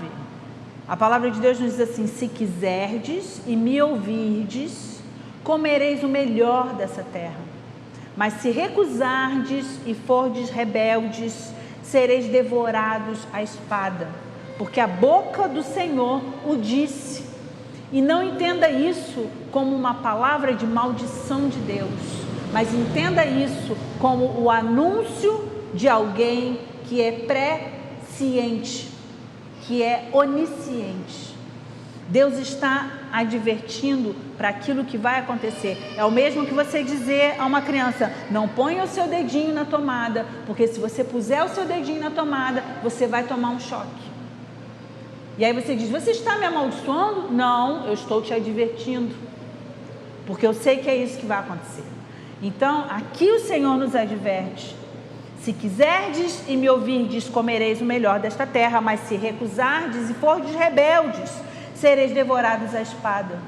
a palavra de Deus nos diz assim: se quiserdes e me ouvirdes, comereis o melhor dessa terra. Mas se recusardes e fordes rebeldes, sereis devorados à espada, porque a boca do Senhor o disse. E não entenda isso como uma palavra de maldição de Deus, mas entenda isso como o anúncio de alguém que é presciente, que é onisciente. Deus está advertindo para aquilo que vai acontecer. É o mesmo que você dizer a uma criança: não ponha o seu dedinho na tomada, porque se você puser o seu dedinho na tomada, você vai tomar um choque. E aí você diz: você está me amaldiçoando? Não, eu estou te advertindo, porque eu sei que é isso que vai acontecer. Então, aqui o Senhor nos adverte: se quiserdes e me ouvirdes, comereis o melhor desta terra, mas se recusardes e fordes rebeldes, sereis devorados à espada.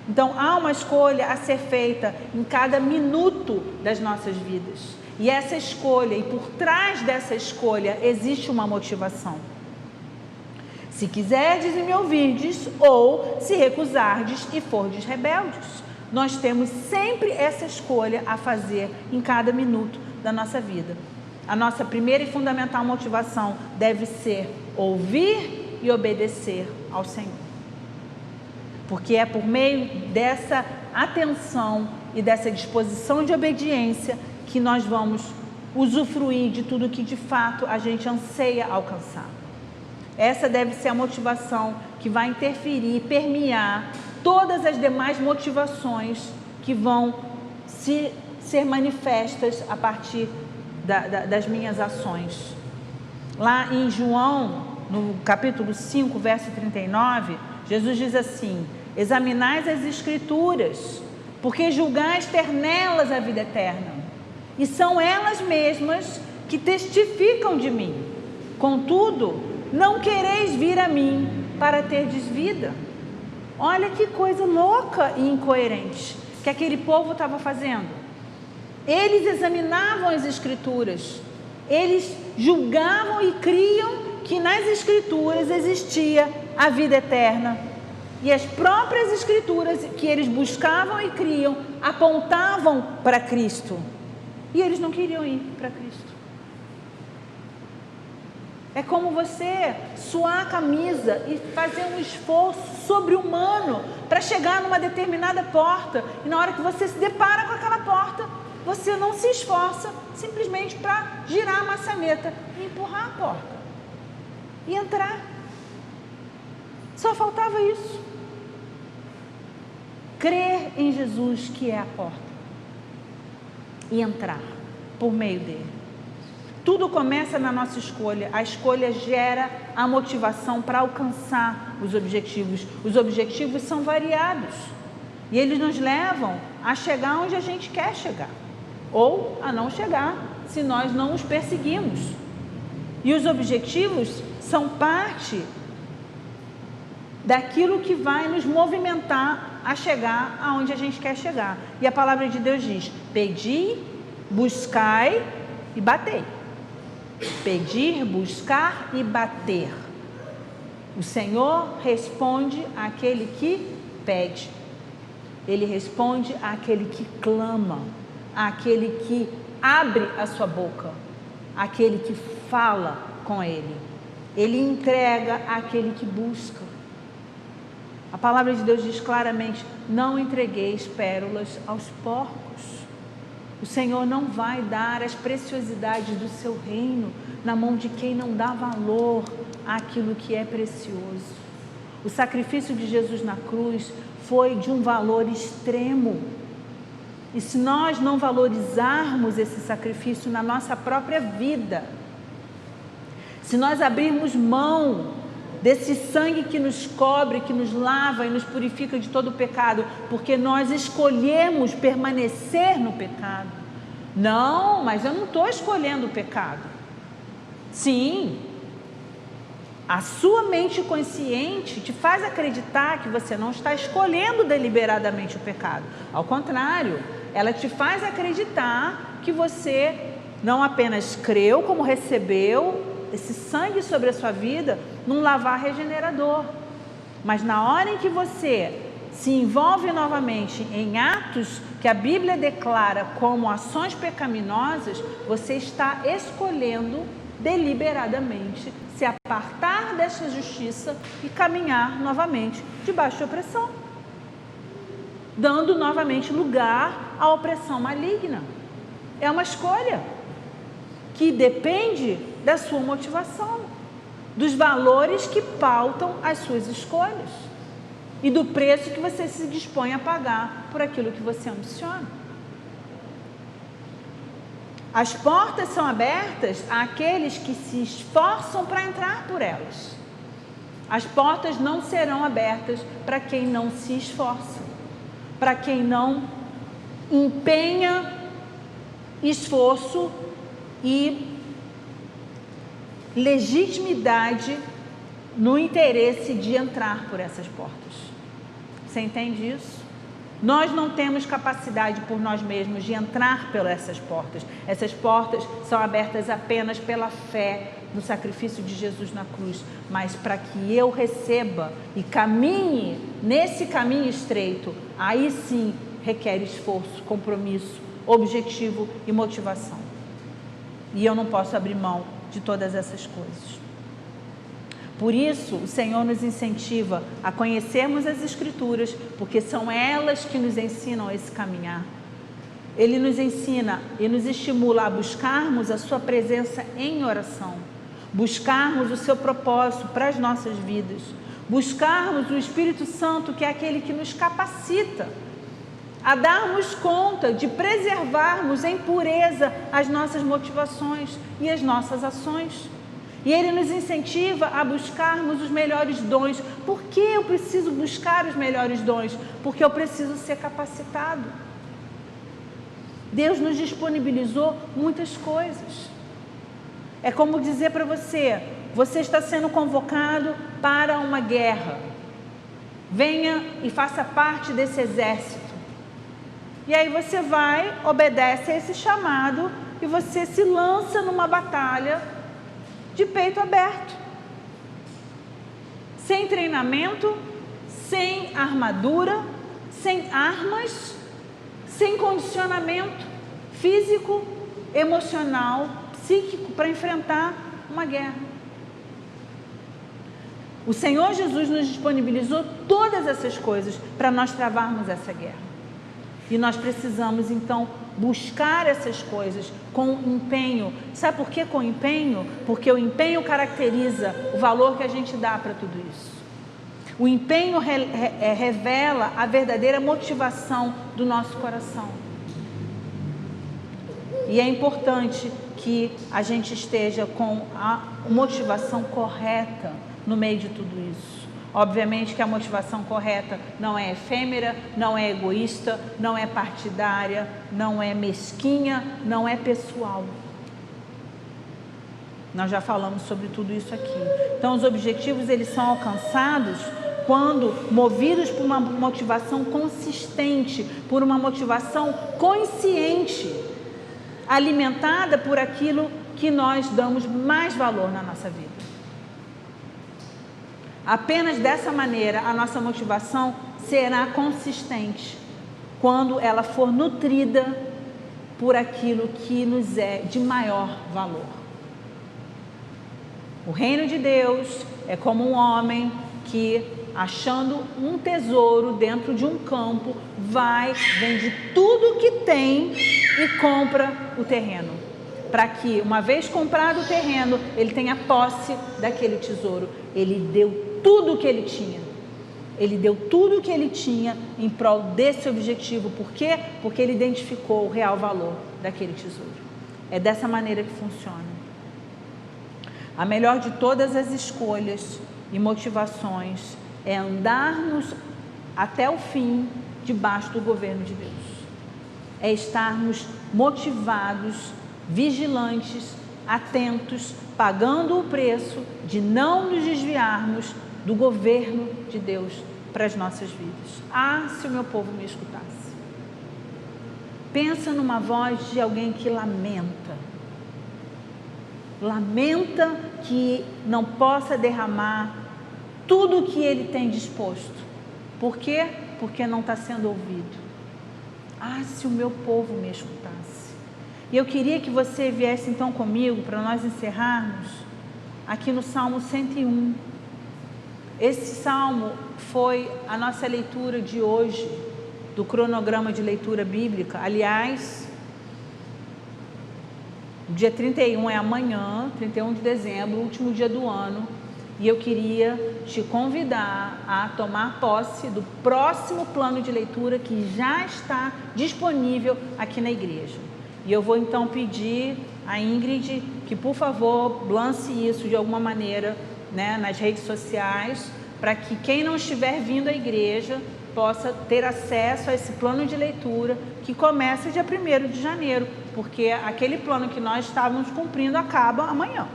Então, há uma escolha a ser feita em cada minuto das nossas vidas. E essa escolha, e por trás dessa escolha, existe uma motivação. Se quiserdes e me ouvirdes, ou se recusardes e fordes rebeldes. Nós temos sempre essa escolha a fazer em cada minuto da nossa vida. A nossa primeira e fundamental motivação deve ser ouvir e obedecer ao Senhor. Porque é por meio dessa atenção e dessa disposição de obediência que nós vamos usufruir de tudo que de fato a gente anseia alcançar. Essa deve ser a motivação que vai interferir e permear todas as demais motivações que vão ser manifestas a partir das minhas ações. Lá em João, no capítulo 5, verso 39, Jesus diz assim: examinais as Escrituras, porque julgais ter nelas a vida eterna, e são elas mesmas que testificam de mim. Contudo, não quereis vir a mim para terdes vida. Olha que coisa louca e incoerente que aquele povo estava fazendo. Eles examinavam as Escrituras, eles julgavam e criam que nas Escrituras existia a vida eterna. E as próprias Escrituras que eles buscavam e criam apontavam para Cristo. E eles não queriam ir para Cristo. É como você suar a camisa e fazer um esforço sobre-humano para chegar numa determinada porta. E na hora que você se depara com aquela porta, você não se esforça simplesmente para girar a maçaneta e empurrar a porta. E entrar. Só faltava isso. Crer em Jesus, que é a porta. E entrar por meio dele. Tudo começa na nossa escolha. A escolha gera a motivação para alcançar os objetivos. Os objetivos são variados. E eles nos levam a chegar onde a gente quer chegar. Ou a não chegar, se nós não os perseguimos. E os objetivos são parte daquilo que vai nos movimentar a chegar aonde a gente quer chegar. E a palavra de Deus diz: pedi, buscai e batei. Pedir, buscar e bater. O Senhor responde àquele que pede. Ele responde àquele que clama, àquele que abre a sua boca, àquele que fala com ele. Ele entrega àquele que busca. A palavra de Deus diz claramente: não entregueis pérolas aos porcos. O Senhor não vai dar as preciosidades do seu reino na mão de quem não dá valor àquilo que é precioso. O sacrifício de Jesus na cruz foi de um valor extremo. E se nós não valorizarmos esse sacrifício na nossa própria vida, se nós abrirmos mão desse sangue que nos cobre, que nos lava e nos purifica de todo o pecado, porque nós escolhemos permanecer no pecado. Não, mas eu não estou escolhendo o pecado. Sim, a sua mente consciente te faz acreditar que você não está escolhendo deliberadamente o pecado. Ao contrário, ela te faz acreditar que você não apenas creu, como recebeu esse sangue sobre a sua vida num lavar regenerador. Mas na hora em que você se envolve novamente em atos que a Bíblia declara como ações pecaminosas, você está escolhendo deliberadamente se apartar desta justiça e caminhar novamente debaixo de opressão, dando novamente lugar à opressão maligna. É uma escolha que depende da sua motivação, dos valores que pautam as suas escolhas e do preço que você se dispõe a pagar por aquilo que você ambiciona. As portas são abertas àqueles que se esforçam para entrar por elas. As portas não serão abertas para quem não se esforça, para quem não empenha esforço e legitimidade no interesse de entrar por essas portas. Você entende isso? Nós não temos capacidade por nós mesmos de entrar por essas portas. Essas portas são abertas apenas pela fé no sacrifício de Jesus na cruz. Mas para que eu receba e caminhe nesse caminho estreito, aí sim requer esforço, compromisso, objetivo e motivação. E eu não posso abrir mão de todas essas coisas. Por isso, o Senhor nos incentiva a conhecermos as Escrituras, porque são elas que nos ensinam esse caminhar. Ele nos ensina e nos estimula a buscarmos a sua presença em oração, buscarmos o seu propósito para as nossas vidas, buscarmos o Espírito Santo, que é aquele que nos capacita a darmos conta de preservarmos em pureza as nossas motivações e as nossas ações. E Ele nos incentiva a buscarmos os melhores dons. Por que eu preciso buscar os melhores dons? Porque eu preciso ser capacitado. Deus nos disponibilizou muitas coisas. É como dizer para você: você está sendo convocado para uma guerra. Venha e faça parte desse exército. E aí você vai, obedece a esse chamado e você se lança numa batalha de peito aberto, sem treinamento, sem armadura, sem armas, sem condicionamento físico, emocional, psíquico para enfrentar uma guerra. O Senhor Jesus nos disponibilizou todas essas coisas para nós travarmos essa guerra. E nós precisamos, então, buscar essas coisas com empenho. Sabe por que com empenho? Porque o empenho caracteriza o valor que a gente dá para tudo isso. O empenho revela a verdadeira motivação do nosso coração. E é importante que a gente esteja com a motivação correta no meio de tudo isso. Obviamente que a motivação correta não é efêmera, não é egoísta, não é partidária, não é mesquinha, não é pessoal. Nós já falamos sobre tudo isso aqui. Então, os objetivos, eles são alcançados quando movidos por uma motivação consistente, por uma motivação consciente, alimentada por aquilo que nós damos mais valor na nossa vida. Apenas dessa maneira a nossa motivação será consistente, quando ela for nutrida por aquilo que nos é de maior valor. O reino de Deus é como um homem que, achando um tesouro dentro de um campo, vende tudo que tem e compra o terreno, para que, uma vez comprado o terreno, ele tenha posse daquele tesouro. Ele deu tudo o que ele tinha. Ele deu tudo o que ele tinha em prol desse objetivo. Por quê? Porque ele identificou o real valor daquele tesouro. É dessa maneira que funciona. A melhor de todas as escolhas e motivações é andarmos até o fim debaixo do governo de Deus. É estarmos motivados, vigilantes, atentos, pagando o preço de não nos desviarmos do governo de Deus para as nossas vidas. Ah, se o meu povo me escutasse. Pensa numa voz de alguém que lamenta que não possa derramar tudo o que ele tem disposto. Por quê? Porque não está sendo ouvido. Ah, se o meu povo me escutasse. E eu queria que você viesse então comigo para nós encerrarmos aqui no Salmo 101. Esse salmo foi a nossa leitura de hoje, do cronograma de leitura bíblica. Aliás, o dia 31 é amanhã, 31 de dezembro, último dia do ano. E eu queria te convidar a tomar posse do próximo plano de leitura que já está disponível aqui na igreja. E eu vou então pedir a Ingrid que, por favor, lance isso de alguma maneira, né, nas redes sociais, para que quem não estiver vindo à igreja possa ter acesso a esse plano de leitura que começa dia 1º de janeiro, porque aquele plano que nós estávamos cumprindo acaba amanhã,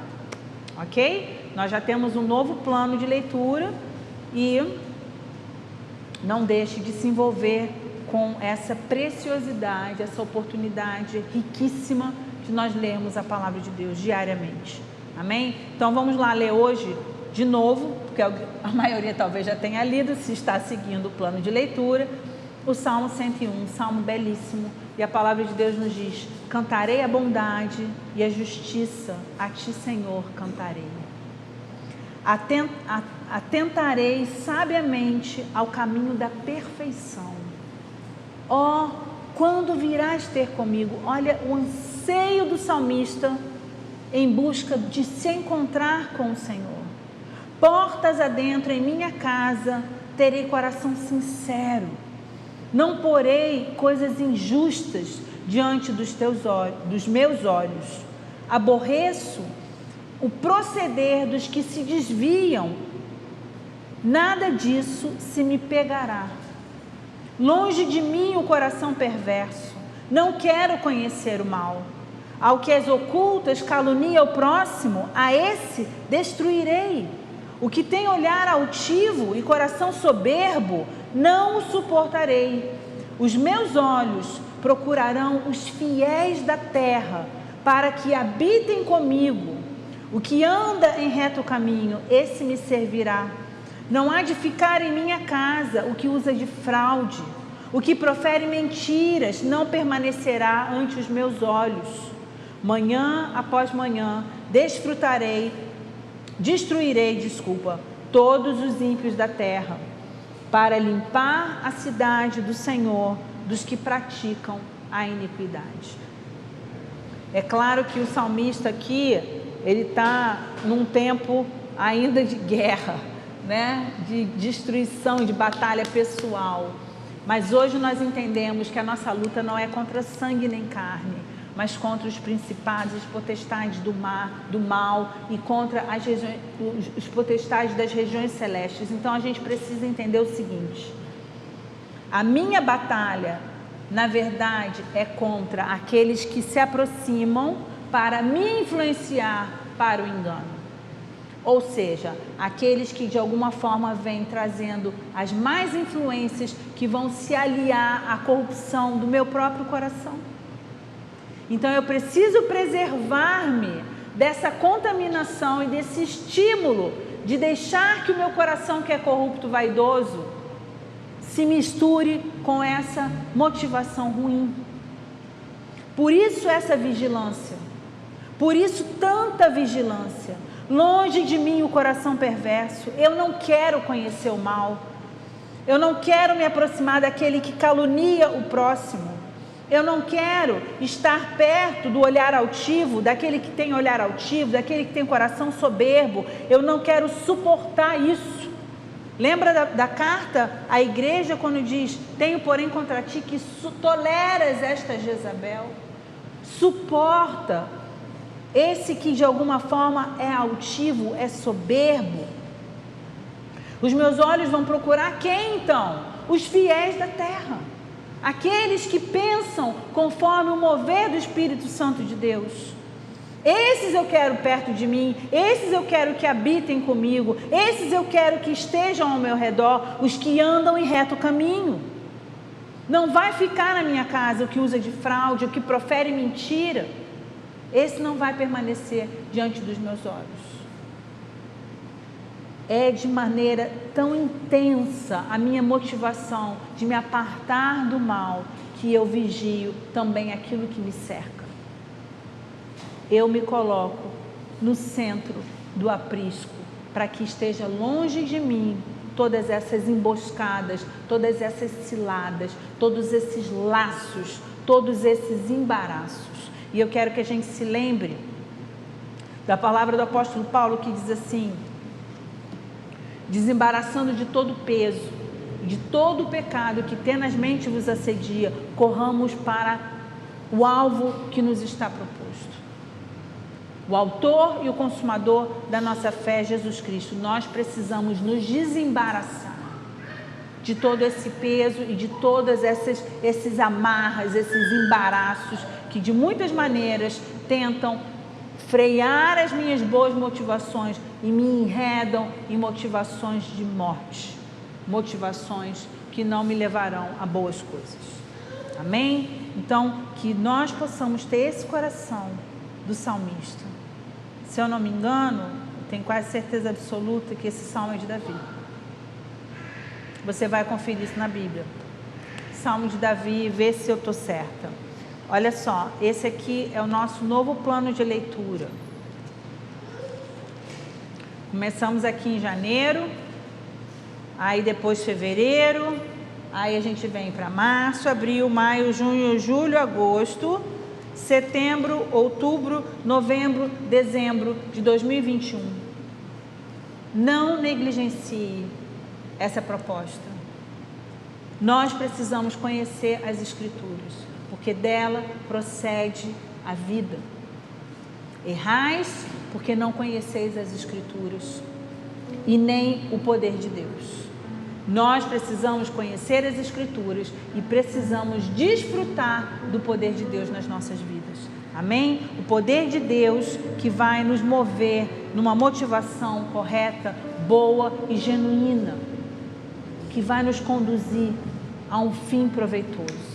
ok? Nós já temos um novo plano de leitura e não deixe de se envolver com essa preciosidade, essa oportunidade riquíssima de nós lermos a palavra de Deus diariamente. Amém? Então vamos lá ler hoje de novo, porque a maioria talvez já tenha lido, se está seguindo o plano de leitura, o Salmo 101, um salmo belíssimo. E a palavra de Deus nos diz: cantarei a bondade e a justiça, a ti, Senhor, cantarei. Atentarei sabiamente ao caminho da perfeição. Ó, quando virás ter comigo? Olha o anseio do salmista em busca de se encontrar com o Senhor. Portas adentro em minha casa, terei coração sincero. Não porei coisas injustas diante dos meus olhos. Aborreço o proceder dos que se desviam. Nada disso se me pegará. Longe de mim o coração perverso. Não quero conhecer o mal. Ao que as ocultas calunia o próximo, a esse destruirei. O que tem olhar altivo e coração soberbo, não o suportarei. Os meus olhos procurarão os fiéis da terra, para que habitem comigo. O que anda em reto caminho, esse me servirá. Não há de ficar em minha casa o que usa de fraude. O que profere mentiras não permanecerá ante os meus olhos. Manhã após manhã destruirei todos os ímpios da terra, para limpar a cidade do Senhor dos que praticam a iniquidade. É claro que o salmista aqui, ele está num tempo ainda de guerra, né? De destruição, de batalha pessoal. Mas hoje nós entendemos que a nossa luta não é contra sangue nem carne, mas contra os principados, as potestades do mal e contra os potestades das regiões celestes. Então a gente precisa entender o seguinte: a minha batalha, na verdade, é contra aqueles que se aproximam para me influenciar para o engano. Ou seja, aqueles que de alguma forma vêm trazendo as más influências que vão se aliar à corrupção do meu próprio coração. Então eu preciso preservar-me dessa contaminação e desse estímulo de deixar que o meu coração, que é corrupto, vaidoso, se misture com essa motivação ruim. Por isso essa vigilância, por isso tanta vigilância. Longe de mim o coração perverso. Eu não quero conhecer o mal. Eu não quero me aproximar daquele que calunia o próximo. Eu não quero estar perto do olhar altivo, daquele que tem olhar altivo, daquele que tem coração soberbo. Eu não quero suportar isso. Lembra da carta à igreja quando diz: tenho porém contra ti que toleras esta Jezabel? Suporta esse que de alguma forma é altivo, é soberbo. Os meus olhos vão procurar quem então? Os fiéis da terra, aqueles que pensam conforme o mover do Espírito Santo de Deus. Esses eu quero perto de mim, esses eu quero que habitem comigo, esses eu quero que estejam ao meu redor, os que andam em reto caminho. Não vai ficar na minha casa o que usa de fraude, o que profere mentira. Esse não vai permanecer diante dos meus olhos. É de maneira tão intensa a minha motivação de me apartar do mal, que eu vigio também aquilo que me cerca. Eu me coloco no centro do aprisco, para que esteja longe de mim todas essas emboscadas, todas essas ciladas, todos esses laços, todos esses embaraços. E eu quero que a gente se lembre da palavra do apóstolo Paulo, que diz assim: desembaraçando de todo peso, de todo o pecado que tenazmente vos assedia, corramos para o alvo que nos está proposto. O autor e o consumador da nossa fé, Jesus Cristo. Nós precisamos nos desembaraçar de todo esse peso e de todas esses amarras, esses embaraços que de muitas maneiras tentam frear as minhas boas motivações e me enredam em motivações de morte, motivações que não me levarão a boas coisas. Amém? Então, que nós possamos ter esse coração do salmista. Se eu não me engano, tenho quase certeza absoluta que esse salmo é de Davi. Você vai conferir isso na Bíblia. Salmo de Davi, vê se eu estou certa. Olha só, esse aqui é o nosso novo plano de leitura. Começamos aqui em janeiro, aí depois fevereiro, aí a gente vem para março, abril, maio, junho, julho, agosto, setembro, outubro, novembro, dezembro de 2021. Não negligencie essa proposta. Nós precisamos conhecer as Escrituras, porque dela procede a vida. Errais porque não conheceis as Escrituras e nem o poder de Deus. Nós precisamos conhecer as Escrituras e precisamos desfrutar do poder de Deus nas nossas vidas. Amém? O poder de Deus que vai nos mover numa motivação correta, boa e genuína, que vai nos conduzir a um fim proveitoso.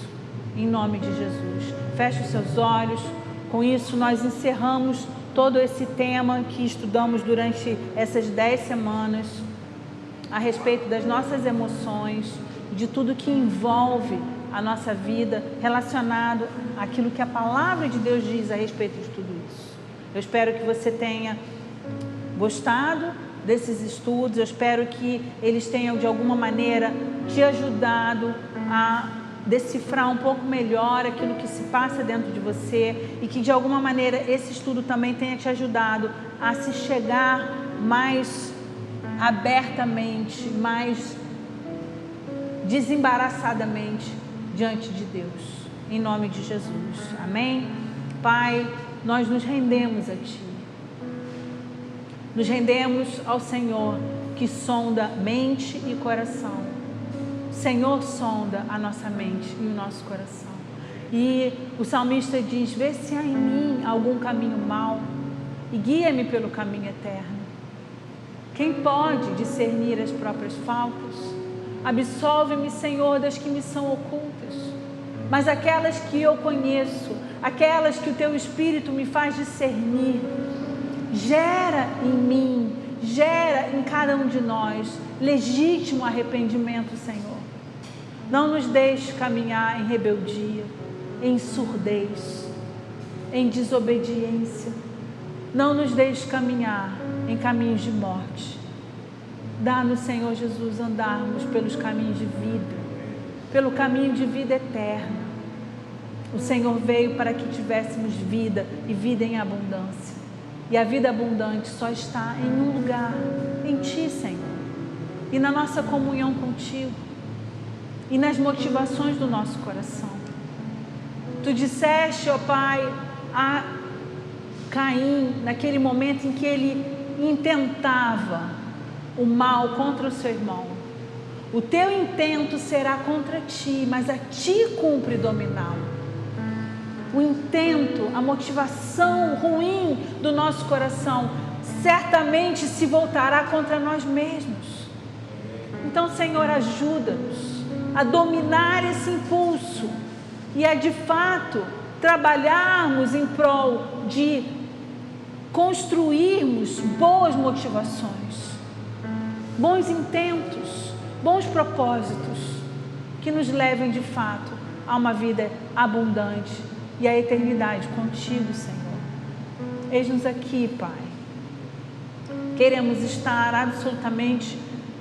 Em nome de Jesus. Feche os seus olhos. Com isso nós encerramos todo esse tema que estudamos durante essas 10 semanas a respeito das nossas emoções, de tudo que envolve a nossa vida relacionado àquilo que a palavra de Deus diz a respeito de tudo isso. Eu espero que você tenha gostado desses estudos. Eu espero que eles tenham de alguma maneira te ajudado a decifrar um pouco melhor aquilo que se passa dentro de você e que de alguma maneira esse estudo também tenha te ajudado a se chegar mais abertamente, mais desembaraçadamente diante de Deus, em nome de Jesus, amém? Pai, nós nos rendemos a Ti, nos rendemos ao Senhor que sonda mente e coração. O Senhor sonda a nossa mente e o nosso coração, e o salmista diz: vê se há em mim algum caminho mau e guia-me pelo caminho eterno. Quem pode discernir as próprias faltas? Absolve-me, Senhor, das que me são ocultas, mas aquelas que eu conheço, aquelas que o Teu Espírito me faz discernir, gera em mim, gera em cada um de nós legítimo arrependimento, Senhor. Não nos deixe caminhar em rebeldia, em surdez, em desobediência. Não nos deixe caminhar em caminhos de morte. Dá-nos, Senhor Jesus, andarmos pelos caminhos de vida, pelo caminho de vida eterna. O Senhor veio para que tivéssemos vida e vida em abundância. E a vida abundante só está em um lugar, em Ti, Senhor. E na nossa comunhão contigo. E nas motivações do nosso coração. Tu disseste, ó Pai, a Caim, naquele momento em que ele intentava o mal contra o seu irmão: o teu intento será contra ti, mas a ti cumpre dominá-lo. O intento, a motivação ruim do nosso coração certamente se voltará contra nós mesmos. Então, Senhor, ajuda-nos a dominar esse impulso e a de fato trabalharmos em prol de construirmos boas motivações, bons intentos, bons propósitos que nos levem de fato a uma vida abundante e a eternidade contigo, Senhor. Eis-nos aqui, Pai. Queremos estar absolutamente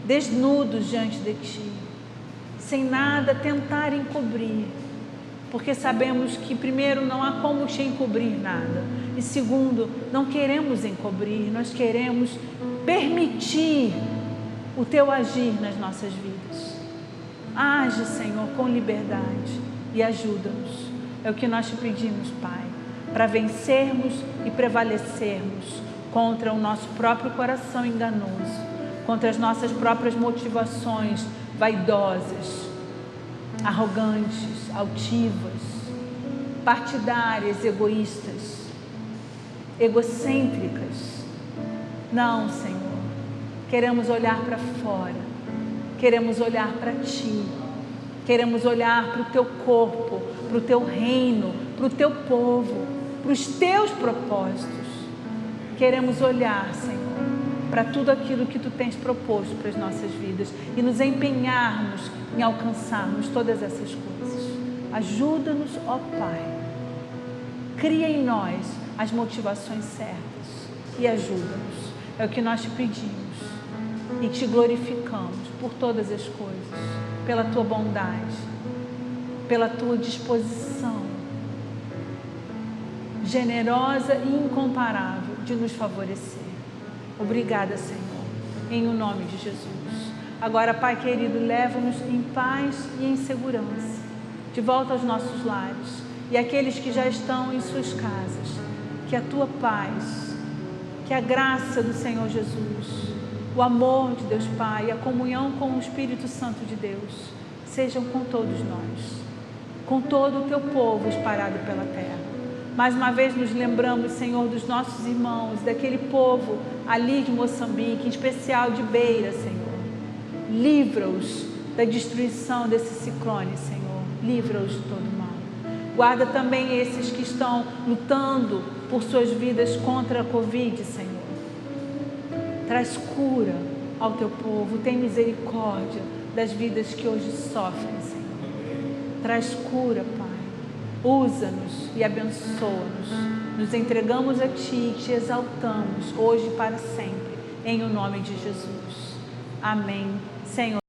desnudos diante de Ti, sem nada tentar encobrir, porque sabemos que, primeiro, não há como Te encobrir nada, e segundo, não queremos encobrir, nós queremos permitir o Teu agir nas nossas vidas. Age, Senhor, com liberdade e ajuda-nos. É o que nós Te pedimos, Pai, para vencermos e prevalecermos contra o nosso próprio coração enganoso, contra as nossas próprias motivações vaidosas, arrogantes, altivas, partidárias, egoístas, egocêntricas. Não, Senhor, queremos olhar para fora, queremos olhar para Ti, queremos olhar para o Teu corpo, para o Teu reino, para o Teu povo, para os Teus propósitos. Queremos olhar, Senhor, para tudo aquilo que Tu tens proposto para as nossas vidas e nos empenharmos em alcançarmos todas essas coisas. Ajuda-nos, ó Pai. Cria em nós as motivações certas e ajuda-nos. É o que nós Te pedimos e Te glorificamos por todas as coisas, pela Tua bondade, pela Tua disposição generosa e incomparável de nos favorecer. Obrigada, Senhor, em o nome de Jesus. Agora, Pai querido, leva-nos em paz e em segurança de volta aos nossos lares, e aqueles que já estão em suas casas, que a Tua paz, que a graça do Senhor Jesus, o amor de Deus Pai e a comunhão com o Espírito Santo de Deus sejam com todos nós, com todo o Teu povo espalhado pela terra. Mais uma vez nos lembramos, Senhor, dos nossos irmãos, daquele povo ali de Moçambique, em especial de Beira, Senhor. Livra-os da destruição desse ciclone, Senhor. Livra-os de todo mal. Guarda também esses que estão lutando por suas vidas contra a Covid, Senhor. Traz cura ao Teu povo. Tem misericórdia das vidas que hoje sofrem, Senhor. Traz cura, Pai. Usa-nos e abençoa-nos. Nos entregamos a Ti e Te exaltamos hoje e para sempre. em o nome de Jesus. Amém. Senhor.